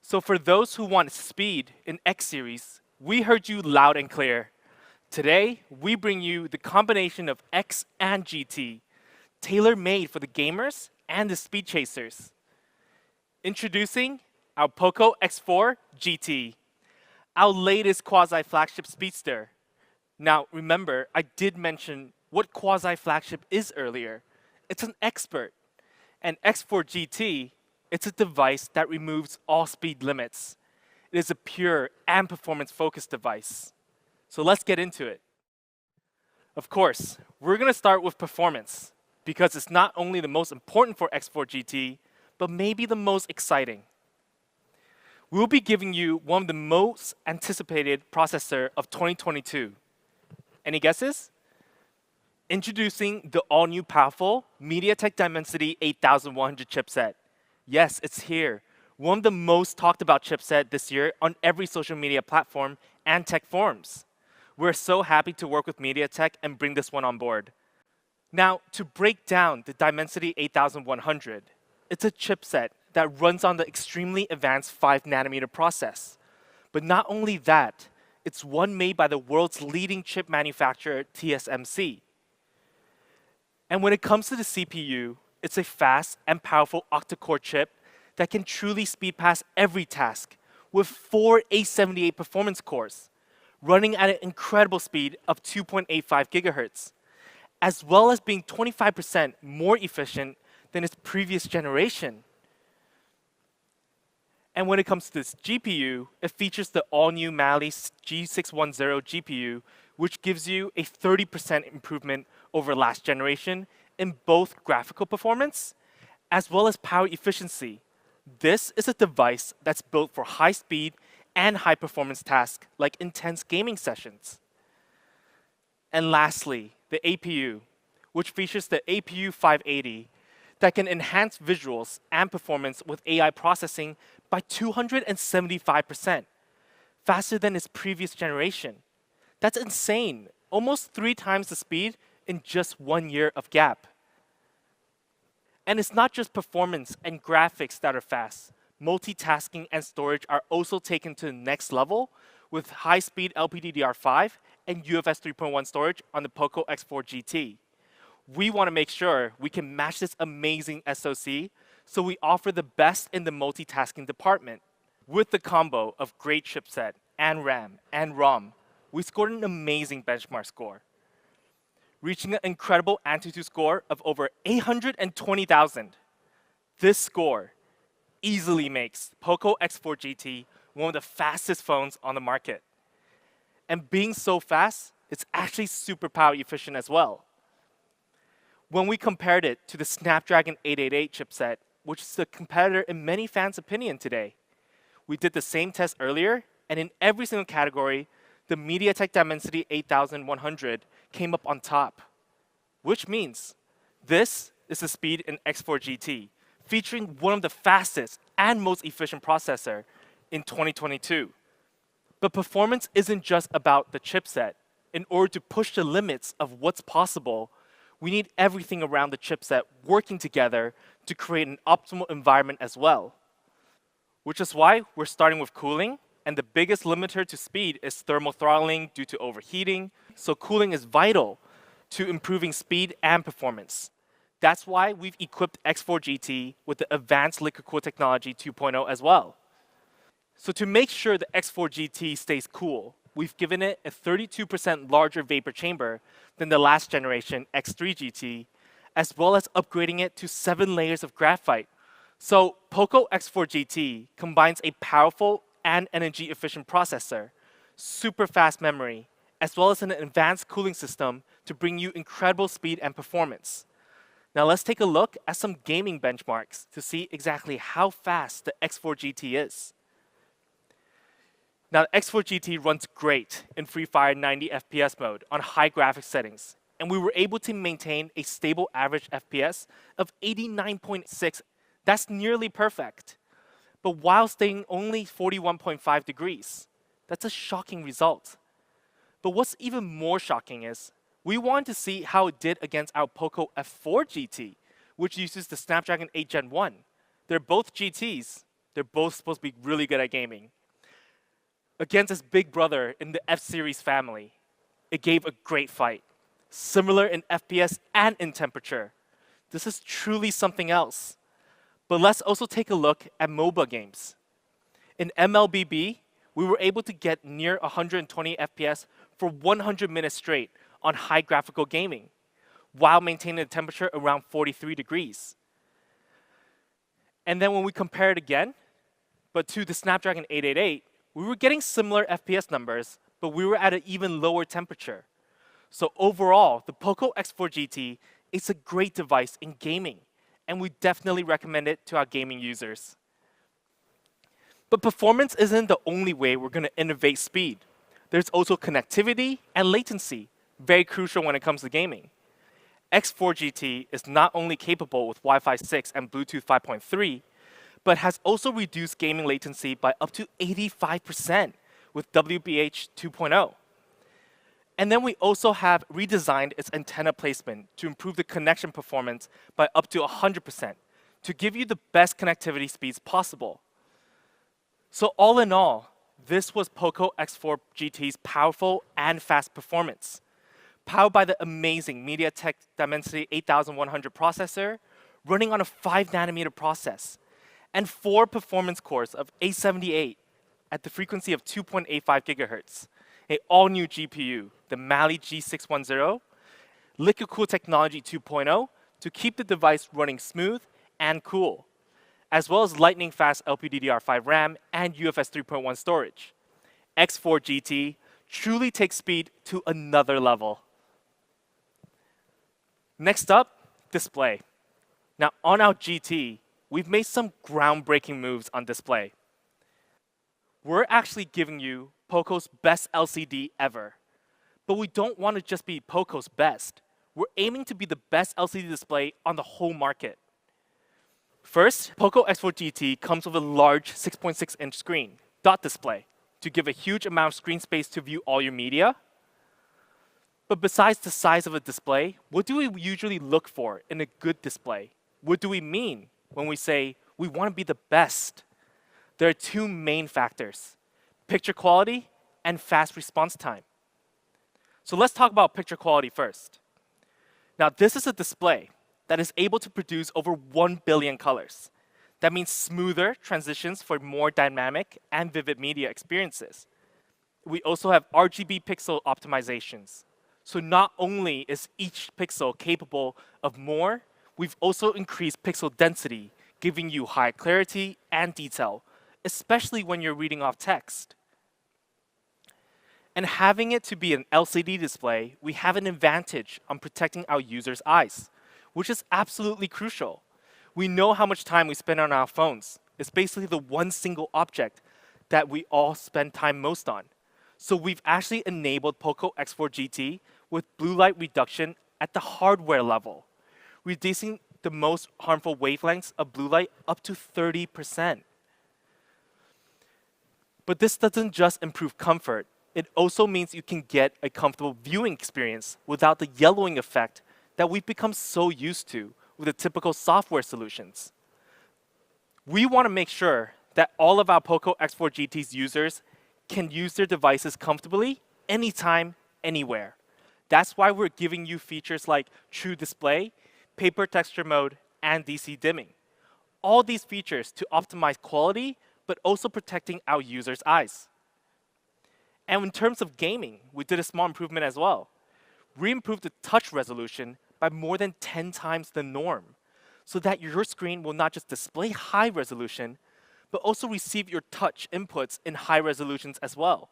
So for those who want speed in X series, we heard you loud and clear. Today, we bring you the combination of X and GT, tailor-made for the gamers and the speed chasers. Introducing our POCO X4 GT, our latest quasi-flagship speedster. Now, remember, I did mention what quasi-flagship is earlier. It's an expert. And X4 GT, it's a device that removes all speed limits. It is a pure and performance-focused device. So let's get into it. Of course, we're going to start with performance, because it's not only the most important for X4 GT, but maybe the most exciting. We'll be giving you one of the most anticipated processor of 2022. Any guesses? Introducing the all-new powerful MediaTek Dimensity 8100 chipset. Yes, it's here. One of the most talked about chipset this year on every social media platform and tech forums. We're so happy to work with MediaTek and bring this one on board. Now, to break down the Dimensity 8100, it's a chipset that runs on the extremely advanced 5nm process. But not only that, it's one made by the world's leading chip manufacturer, TSMC. And when it comes to the CPU, it's a fast and powerful octa-core chip that can truly speed past every task with 4 A78 performance cores, running at an incredible speed of 2.85 gigahertz, as well as being 25% more efficient than its previous generation. And when it comes to this GPU, it features the all-new Mali G610 GPU, which gives you a 30% improvement over last generation in both graphical performance as well as power efficiency. This is a device that's built for high speed and high performance tasks like intense gaming sessions. And lastly, the APU, which features the APU 580 that can enhance visuals and performance with AI processing by 275%, faster than its previous generation. That's insane, almost 3 times the speed in just 1 year of gap. And it's not just performance and graphics that are fast. Multitasking and storage are also taken to the next level with high-speed LPDDR5 and UFS 3.1 storage on the POCO X4 GT. We want to make sure we can match this amazing SoC, so we offer the best in the multitasking department. With the combo of great chipset and RAM and ROM, we scored an amazing benchmark score, reaching an incredible Antutu score of over 820,000. This score easily makes POCO X4 GT one of the fastest phones on the market. And being so fast, it's actually super power efficient as well. When we compared it to the Snapdragon 888 chipset, which is the competitor in many fans' opinion today, we did the same test earlier, and in every single category, the MediaTek Dimensity 8100 came up on top, which means this is the speed in X4 GT, featuring one of the fastest and most efficient processor in 2022. But performance isn't just about the chipset. In order to push the limits of what's possible, we need everything around the chipset working together to create an optimal environment as well. Which is why we're starting with cooling, and the biggest limiter to speed is thermal throttling due to overheating, so cooling is vital to improving speed and performance. That's why we've equipped X4 GT with the advanced liquid cool technology 2.0 as well. So to make sure the X4 GT stays cool, we've given it a 32% larger vapor chamber than the last generation X3 GT, as well as upgrading it to 7 layers of graphite. So POCO X4 GT combines a powerful and energy-efficient processor, super fast memory, as well as an advanced cooling system to bring you incredible speed and performance. Now let's take a look at some gaming benchmarks to see exactly how fast the X4 GT is. Now, the X4 GT runs great in Free Fire 90 FPS mode on high graphics settings, and we were able to maintain a stable average FPS of 89.6. That's nearly perfect, but while staying only 41.5 degrees. That's a shocking result. But what's even more shocking is we wanted to see how it did against our POCO F4 GT, which uses the Snapdragon 8 Gen 1. They're both GTs. They're both supposed to be really good at gaming. Against its big brother in the F-series family, it gave a great fight, similar in FPS and in temperature. This is truly something else. But let's also take a look at MOBA games. In MLBB, we were able to get near 120 FPS for 100 minutes straight on high graphical gaming, while maintaining a temperature around 43 degrees. And then when we compare it again, but to the Snapdragon 888, we were getting similar FPS numbers, but we were at an even lower temperature. So overall, the POCO X4 GT is a great device in gaming, and we definitely recommend it to our gaming users. But performance isn't the only way we're going to innovate speed. There's also connectivity and latency, very crucial when it comes to gaming. X4 GT is not only capable with Wi-Fi 6 and Bluetooth 5.3, but has also reduced gaming latency by up to 85% with WBH 2.0. And then we also have redesigned its antenna placement to improve the connection performance by up to 100% to give you the best connectivity speeds possible. So all in all, this was POCO X4 GT's powerful and fast performance, powered by the amazing MediaTek Dimensity 8100 processor, running on a 5nm process, and 4 performance cores of A78 at the frequency of 2.85 GHz, an all-new GPU, the Mali G610, liquid cool technology 2.0 to keep the device running smooth and cool, as well as lightning-fast LPDDR5 RAM and UFS 3.1 storage. X4 GT truly takes speed to another level. Next up, display. Now on our GT, we've made some groundbreaking moves on display. We're actually giving you POCO's best LCD ever. But we don't want to just be POCO's best. We're aiming to be the best LCD display on the whole market. First, POCO X4 GT comes with a large 6.6-inch screen, dot display, to give a huge amount of screen space to view all your media. But besides the size of a display, what do we usually look for in a good display? What do we mean when we say we want to be the best? There are 2 main factors: picture quality and fast response time. So let's talk about picture quality first. Now, this is a display that is able to produce over 1 billion colors. That means smoother transitions for more dynamic and vivid media experiences. we also have RGB pixel optimizations. So not only is each pixel capable of more, we've also increased pixel density, giving you high clarity and detail, especially when you're reading off text. And having it to be an LCD display, we have an advantage on protecting our users' eyes, which is absolutely crucial. We know how much time we spend on our phones. It's basically the one single object that we all spend time most on. So we've actually enabled POCO X4 GT with blue light reduction at the hardware level, reducing the most harmful wavelengths of blue light up to 30%. But this doesn't just improve comfort. It also means you can get a comfortable viewing experience without the yellowing effect that we've become so used to with the typical software solutions. We want to make sure that all of our POCO X4 GT's users can use their devices comfortably, anytime, anywhere. That's why we're giving you features like True Display, Paper Texture Mode, and DC Dimming. All these features to optimize quality, but also protecting our users' eyes. And in terms of gaming, we did a small improvement as well. We improved the touch resolution by more than 10 times the norm, so that your screen will not just display high resolution, but also receive your touch inputs in high resolutions as well.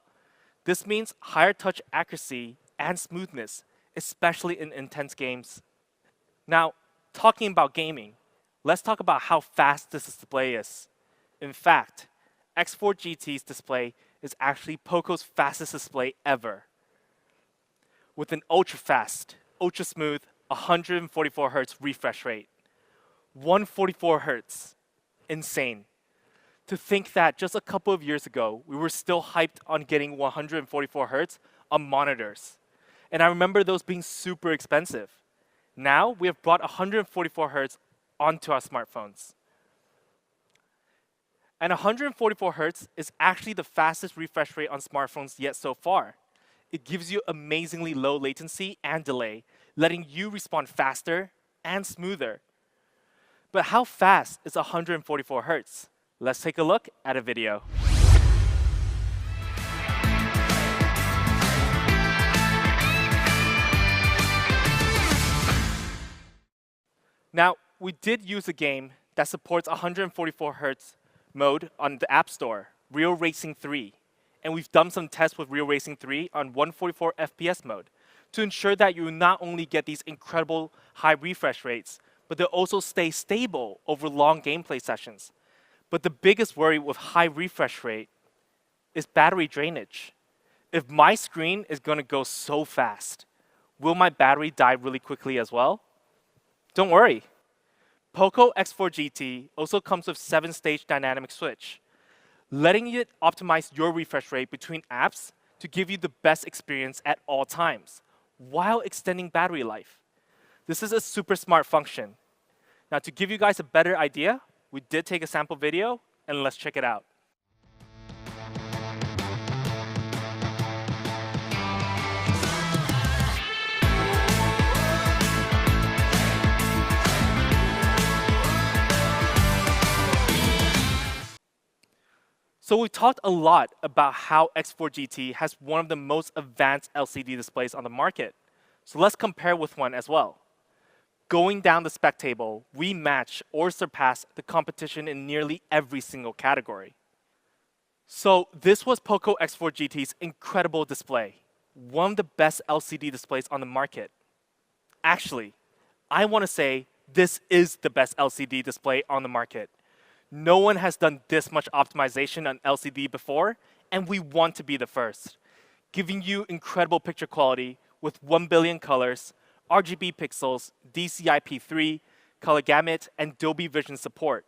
This means higher touch accuracy and smoothness, especially in intense games. Now, talking about gaming, let's talk about how fast this display is. In fact, X4 GT's display is actually POCO's fastest display ever, with an ultra-fast, ultra-smooth 144 Hz refresh rate. 144 Hz. Insane. To think that just a couple of years ago, we were still hyped on getting 144 Hz on monitors. And I remember those being super expensive. Now, we have brought 144 Hz onto our smartphones. And 144 Hz is actually the fastest refresh rate on smartphones yet so far. It gives you amazingly low latency and delay, letting you respond faster and smoother. But how fast is 144 Hz? Let's take a look at a video. Now, we did use a game that supports 144 Hz mode on the App Store, Real Racing 3. And we've done some tests with Real Racing 3 on 144 FPS mode to ensure that you not only get these incredible high refresh rates, but they'll also stay stable over long gameplay sessions. But the biggest worry with high refresh rate is battery drainage. If my screen is going to go so fast, will my battery die really quickly as well? Don't worry. POCO X4 GT also comes with 7-stage dynamic switch, letting it optimize your refresh rate between apps to give you the best experience at all times, while extending battery life. This is a super smart function. Now, to give you guys a better idea, we did take a sample video, and let's check it out. So we talked a lot about how X4 GT has one of the most advanced LCD displays on the market. So let's compare with one as well. Going down the spec table, we match or surpass the competition in nearly every single category. So this was POCO X4 GT's incredible display, one of the best LCD displays on the market. Actually, I want to say this is the best LCD display on the market. No one has done this much optimization on LCD before, and we want to be the first, giving you incredible picture quality with 1 billion colors, RGB pixels, DCI-P3, color gamut, and Dolby Vision support,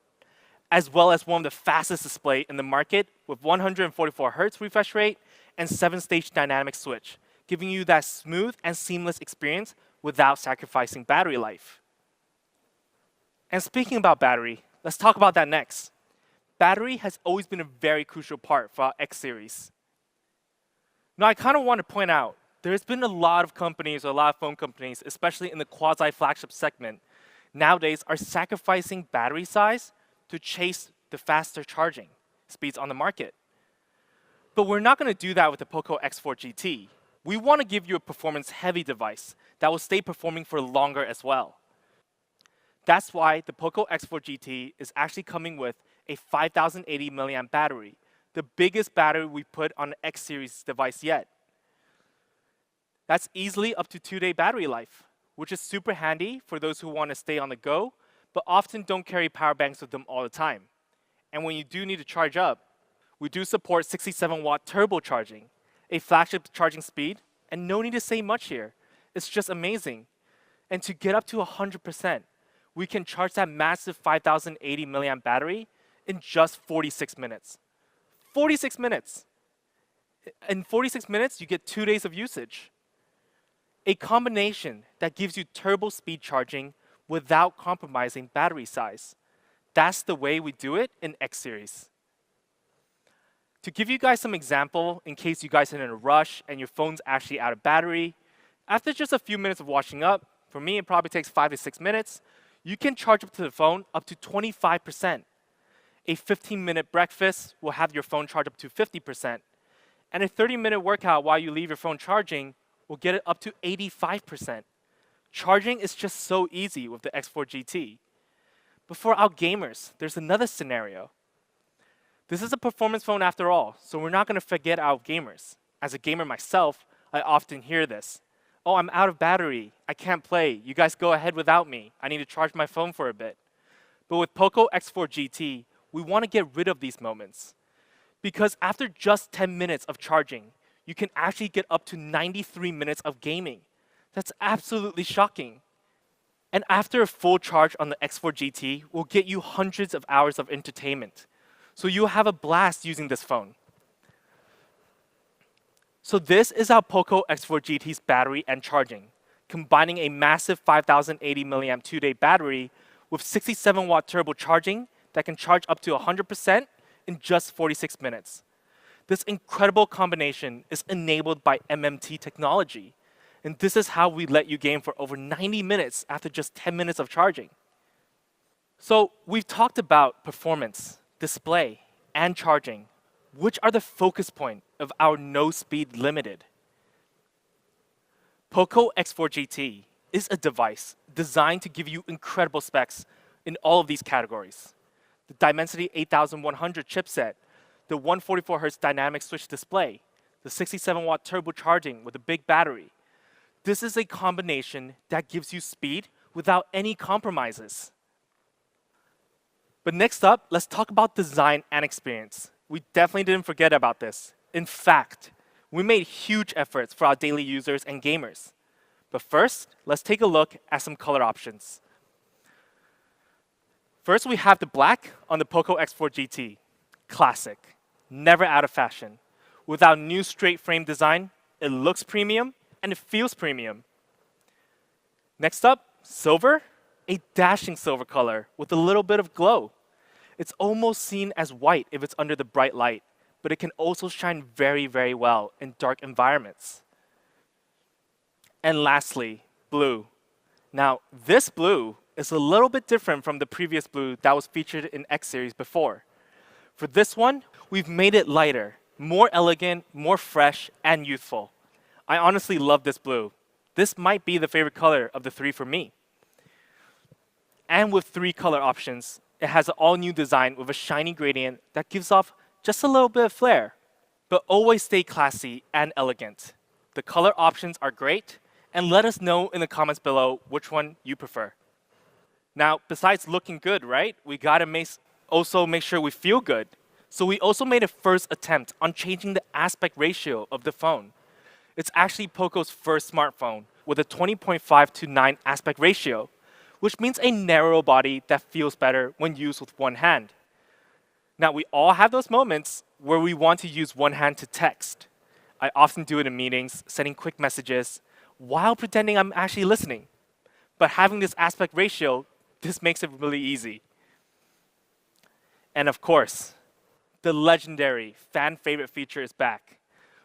as well as one of the fastest display in the market with 144 Hz refresh rate and 7-stage dynamic switch, giving you that smooth and seamless experience without sacrificing battery life. And speaking about battery, let's talk about that next. Battery has always been a very crucial part for our X series. Now, I kind of want to point out, there's been a lot of companies, or a lot of phone companies, especially in the quasi-flagship segment, nowadays are sacrificing battery size to chase the faster charging speeds on the market. But we're not going to do that with the POCO X4 GT. We want to give you a performance-heavy device that will stay performing for longer as well. That's why the POCO X4 GT is actually coming with a 5080 milliamp battery, the biggest battery we put on an X series device yet. That's easily up to 2-day battery life, which is super handy for those who want to stay on the go, but often don't carry power banks with them all the time. And when you do need to charge up, we do support 67-watt turbocharging, a flagship charging speed, and no need to say much here. It's just amazing. And to get up to 100%, we can charge that massive 5080 milliamp battery in just 46 minutes. 46 minutes! In 46 minutes, you get 2 days of usage. A combination that gives you turbo speed charging without compromising battery size. That's the way we do it in X series. To give you guys some example, in case you guys are in a rush and your phone's actually out of battery, after just a few minutes of washing up, for me it probably takes 5 to 6 minutes, you can charge up to the phone up to 25%. A 15-minute breakfast will have your phone charge up to 50%. And a 30-minute workout while you leave your phone charging will get it up to 85%. Charging is just so easy with the X4 GT. But for our gamers, there's another scenario. This is a performance phone after all, so we're not going to forget our gamers. As a gamer myself, I often hear this. Oh, I'm out of battery. I can't play. You guys go ahead without me. I need to charge my phone for a bit. But with POCO X4 GT, we want to get rid of these moments. Because after just 10 minutes of charging, you can actually get up to 93 minutes of gaming. That's absolutely shocking. And after a full charge on the X4 GT will get you hundreds of hours of entertainment. So you'll have a blast using this phone. So this is our POCO X4 GT's battery and charging, combining a massive 5080 milliamp 2-day battery with 67-watt turbocharging that can charge up to 100% in just 46 minutes. This incredible combination is enabled by MMT technology. And this is how we let you game for over 90 minutes after just 10 minutes of charging. So we've talked about performance, display, and charging, which are the focus point of our no speed limited. POCO X4 GT is a device designed to give you incredible specs in all of these categories. The Dimensity 8100 chipset, the 144Hz dynamic switch display, the 67-watt turbocharging with a big battery. This is a combination that gives you speed without any compromises. But next up, let's talk about design and experience. We definitely didn't forget about this. In fact, we made huge efforts for our daily users and gamers. But first, let's take a look at some color options. First, we have the black on the POCO X4 GT. Classic, never out of fashion. With our new straight frame design, it looks premium and it feels premium. Next up, silver, a dashing silver color with a little bit of glow. It's almost seen as white if it's under the bright light, but it can also shine very, very well in dark environments. And lastly, blue. Now, this blue is a little bit different from the previous blue that was featured in X series before. For this one, we've made it lighter, more elegant, more fresh, and youthful. I honestly love this blue. This might be the favorite color of the three for me. And with 3 color options, it has an all-new design with a shiny gradient that gives off just a little bit of flair, but always stay classy and elegant. The color options are great, and let us know in the comments below which one you prefer. Now, besides looking good, right, we gotta also make sure we feel good. So we also made a first attempt on changing the aspect ratio of the phone. It's actually POCO's first smartphone with a 20.5:9 aspect ratio, which means a narrow body that feels better when used with one hand. Now, we all have those moments where we want to use one hand to text. I often do it in meetings, sending quick messages, while pretending I'm actually listening. But having this aspect ratio, this makes it really easy. And of course, the legendary fan favorite feature is back.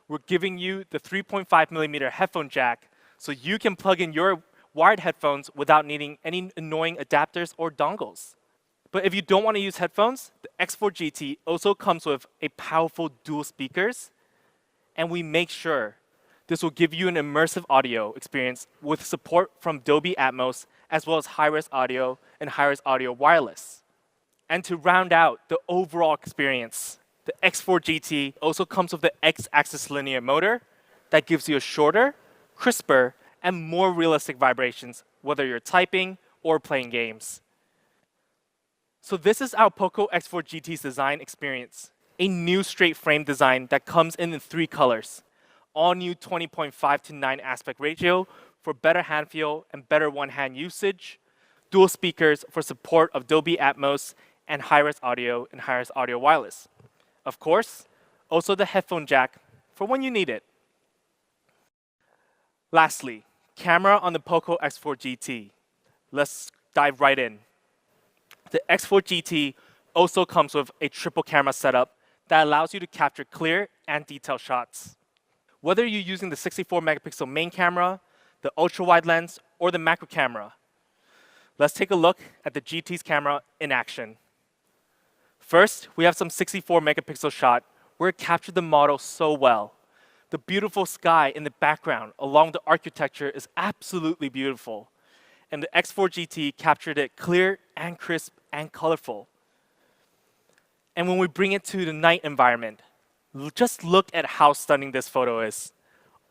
We're giving you the 3.5mm headphone jack so you can plug in your wired headphones without needing any annoying adapters or dongles. But if you don't want to use headphones, the X4 GT also comes with a powerful dual speakers and we make sure this will give you an immersive audio experience with support from Dolby Atmos, as well as high-res audio and high-res audio wireless. And to round out the overall experience, the X4 GT also comes with the X-axis linear motor that gives you a shorter, crisper, and more realistic vibrations, whether you're typing or playing games. So this is our POCO X4 GT's design experience. A new straight frame design that comes in 3 colors. All new 20.5:9 aspect ratio for better hand feel and better one-hand usage. Dual speakers for support of Dolby Atmos and high-res audio and high-res audio wireless. Of course, also the headphone jack for when you need it. Lastly, camera on the POCO X4 GT. Let's dive right in. The X4 GT also comes with a triple camera setup that allows you to capture clear and detailed shots. Whether you're using the 64 megapixel main camera, the ultra-wide lens, or the macro camera. Let's take a look at the GT's camera in action. First, we have some 64 megapixel shot where it captured the model so well. The beautiful sky in the background along the architecture is absolutely beautiful. And the X4 GT captured it clear and crisp and colorful. And when we bring it to the night environment, just look at how stunning this photo is.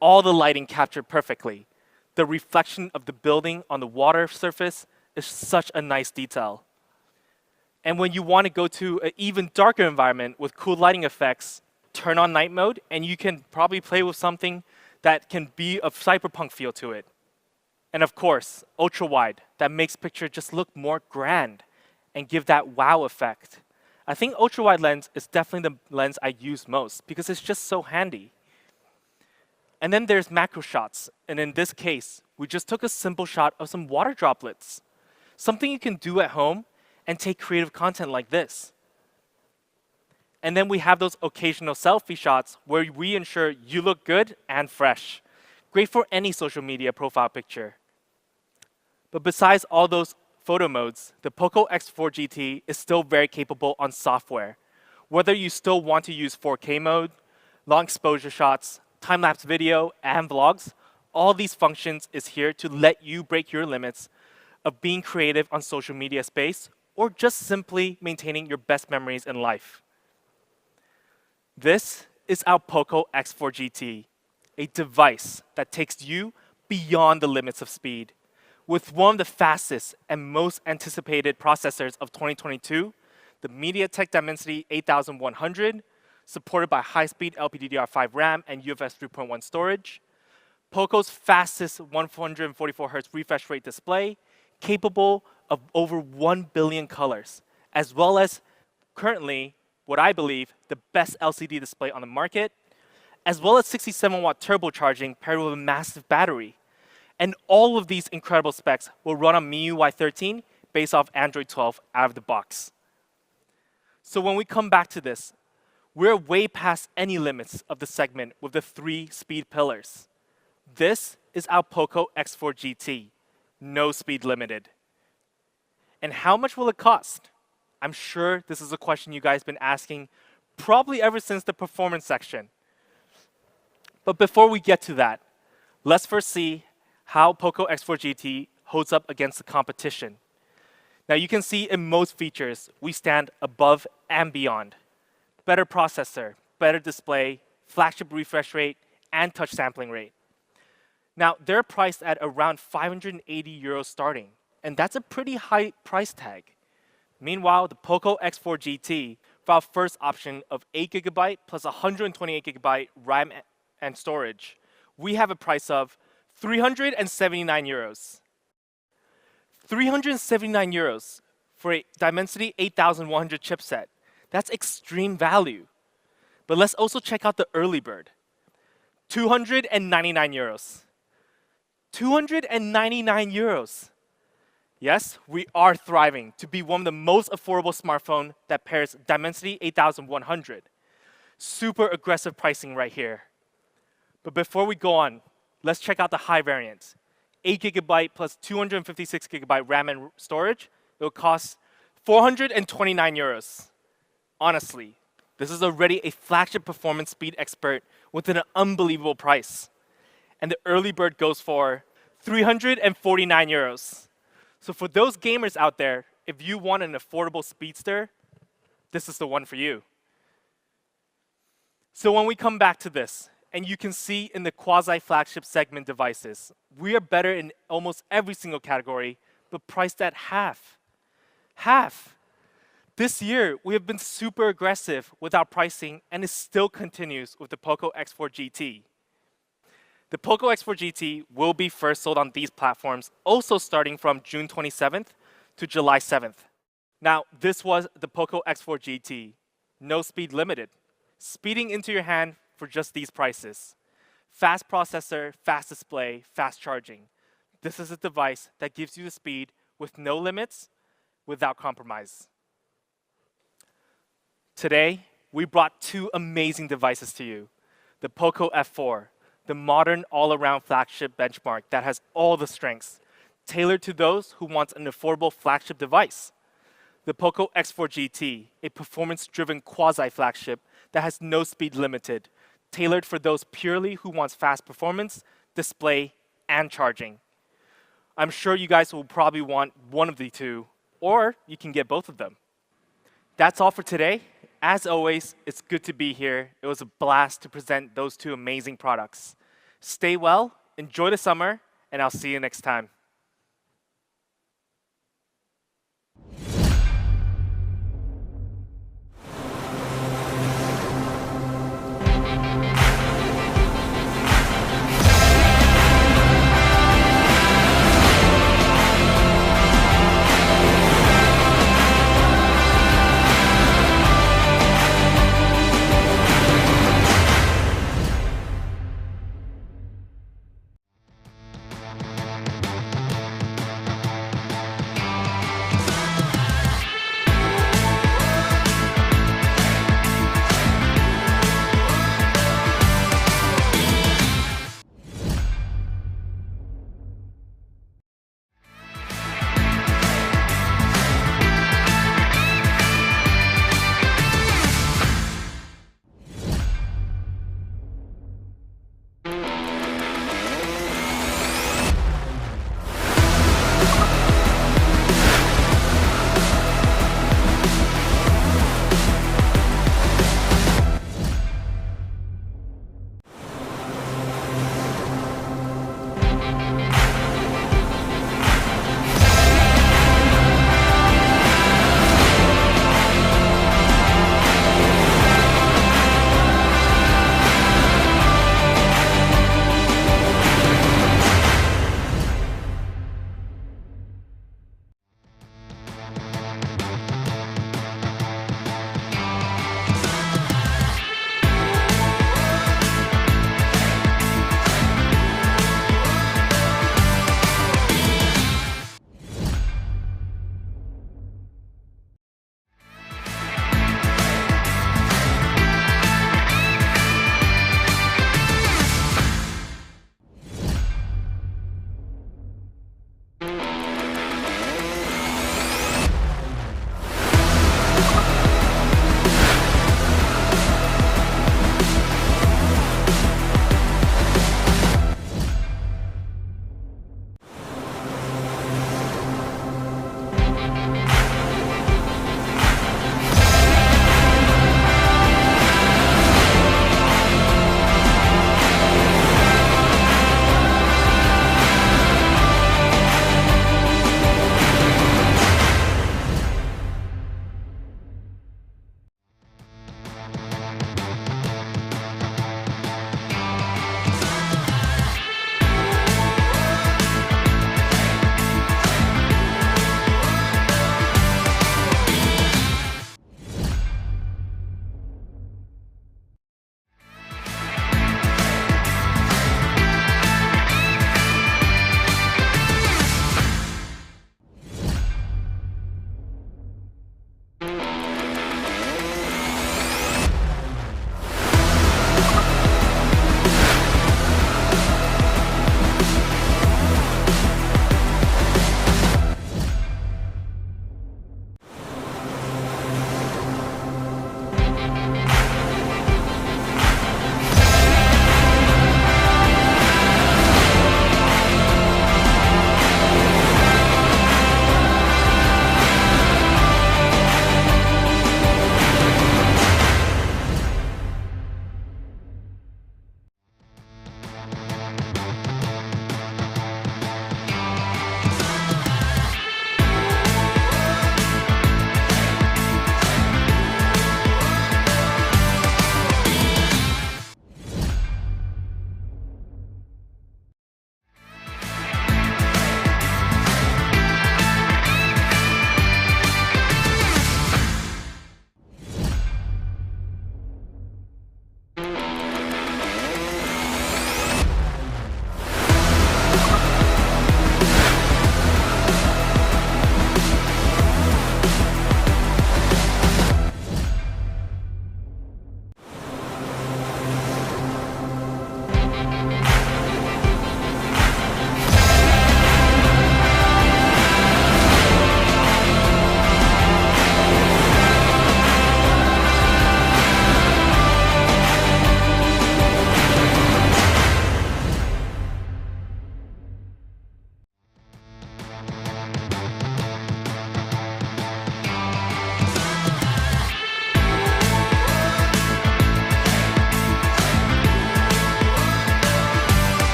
All the lighting captured perfectly. The reflection of the building on the water surface is such a nice detail. And when you want to go to an even darker environment with cool lighting effects, turn on night mode and you can probably play with something that can be a cyberpunk feel to it. And of course, ultra wide, that makes picture just look more grand and give that wow effect. I think ultra wide lens is definitely the lens I use most because it's just so handy. And then there's macro shots. And in this case, we just took a simple shot of some water droplets. Something you can do at home and take creative content like this. And then we have those occasional selfie shots where we ensure you look good and fresh. Great for any social media profile picture. But besides all those photo modes, the POCO X4 GT is still very capable on software. Whether you still want to use 4K mode, long exposure shots, time-lapse video, and vlogs, all these functions is here to let you break your limits of being creative on social media space or just simply maintaining your best memories in life. This is our POCO X4 GT, a device that takes you beyond the limits of speed. With one of the fastest and most anticipated processors of 2022, the MediaTek Dimensity 8100, supported by high-speed LPDDR5 RAM and UFS 3.1 storage, POCO's fastest 144 Hz refresh rate display, capable of over 1 billion colors, as well as currently, what I believe, the best LCD display on the market, as well as 67-watt turbocharging paired with a massive battery. And all of these incredible specs will run on MIUI 13 based off Android 12 out of the box. So when we come back to this, we're way past any limits of the segment with the 3 speed pillars. This is our POCO X4 GT, no speed limited. And how much will it cost? I'm sure this is a question you guys have been asking probably ever since the performance section. But before we get to that, let's first see how POCO X4 GT holds up against the competition. Now you can see in most features, we stand above and beyond. Better processor, better display, flagship refresh rate, and touch sampling rate. Now they're priced at around 580 euros starting, and that's a pretty high price tag. Meanwhile, the POCO X4 GT, for our first option of 8GB plus 128GB RAM and storage, we have a price of 379 euros. 379 euros for a Dimensity 8100 chipset. That's extreme value. But let's also check out the early bird. 299 euros. 299 euros. Yes, we are thriving to be one of the most affordable smartphones that pairs Dimensity 8100. Super aggressive pricing right here. But before we go on, let's check out the high variant. 8GB plus 256GB RAM and storage. It will cost 429 euros. Honestly, This is already a flagship performance speed expert with an unbelievable price. And the early bird goes for 349 euros. So for those gamers out there, if you want an affordable speedster, this is the one for you. So when we come back to this, and you can see in the quasi-flagship segment devices, we are better in almost every single category, but priced at half. Half. This year, we have been super aggressive with our pricing, and it still continues with the POCO X4 GT. The POCO X4 GT will be first sold on these platforms, also starting from June 27th to July 7th. Now, this was the POCO X4 GT. No speed limited. Speeding into your hand for just these prices. Fast processor, fast display, fast charging. This is a device that gives you the speed with no limits, without compromise. Today, we brought two amazing devices to you. The POCO F4, the modern all-around flagship benchmark that has all the strengths, tailored to those who want an affordable flagship device. The POCO X4 GT, a performance-driven quasi-flagship that has no speed limited, tailored for those purely who wants fast performance, display, and charging. I'm sure you guys will probably want one of the two, or you can get both of them. That's all for today. As always, it's good to be here. It was a blast to present those two amazing products. Stay well, enjoy the summer, and I'll see you next time.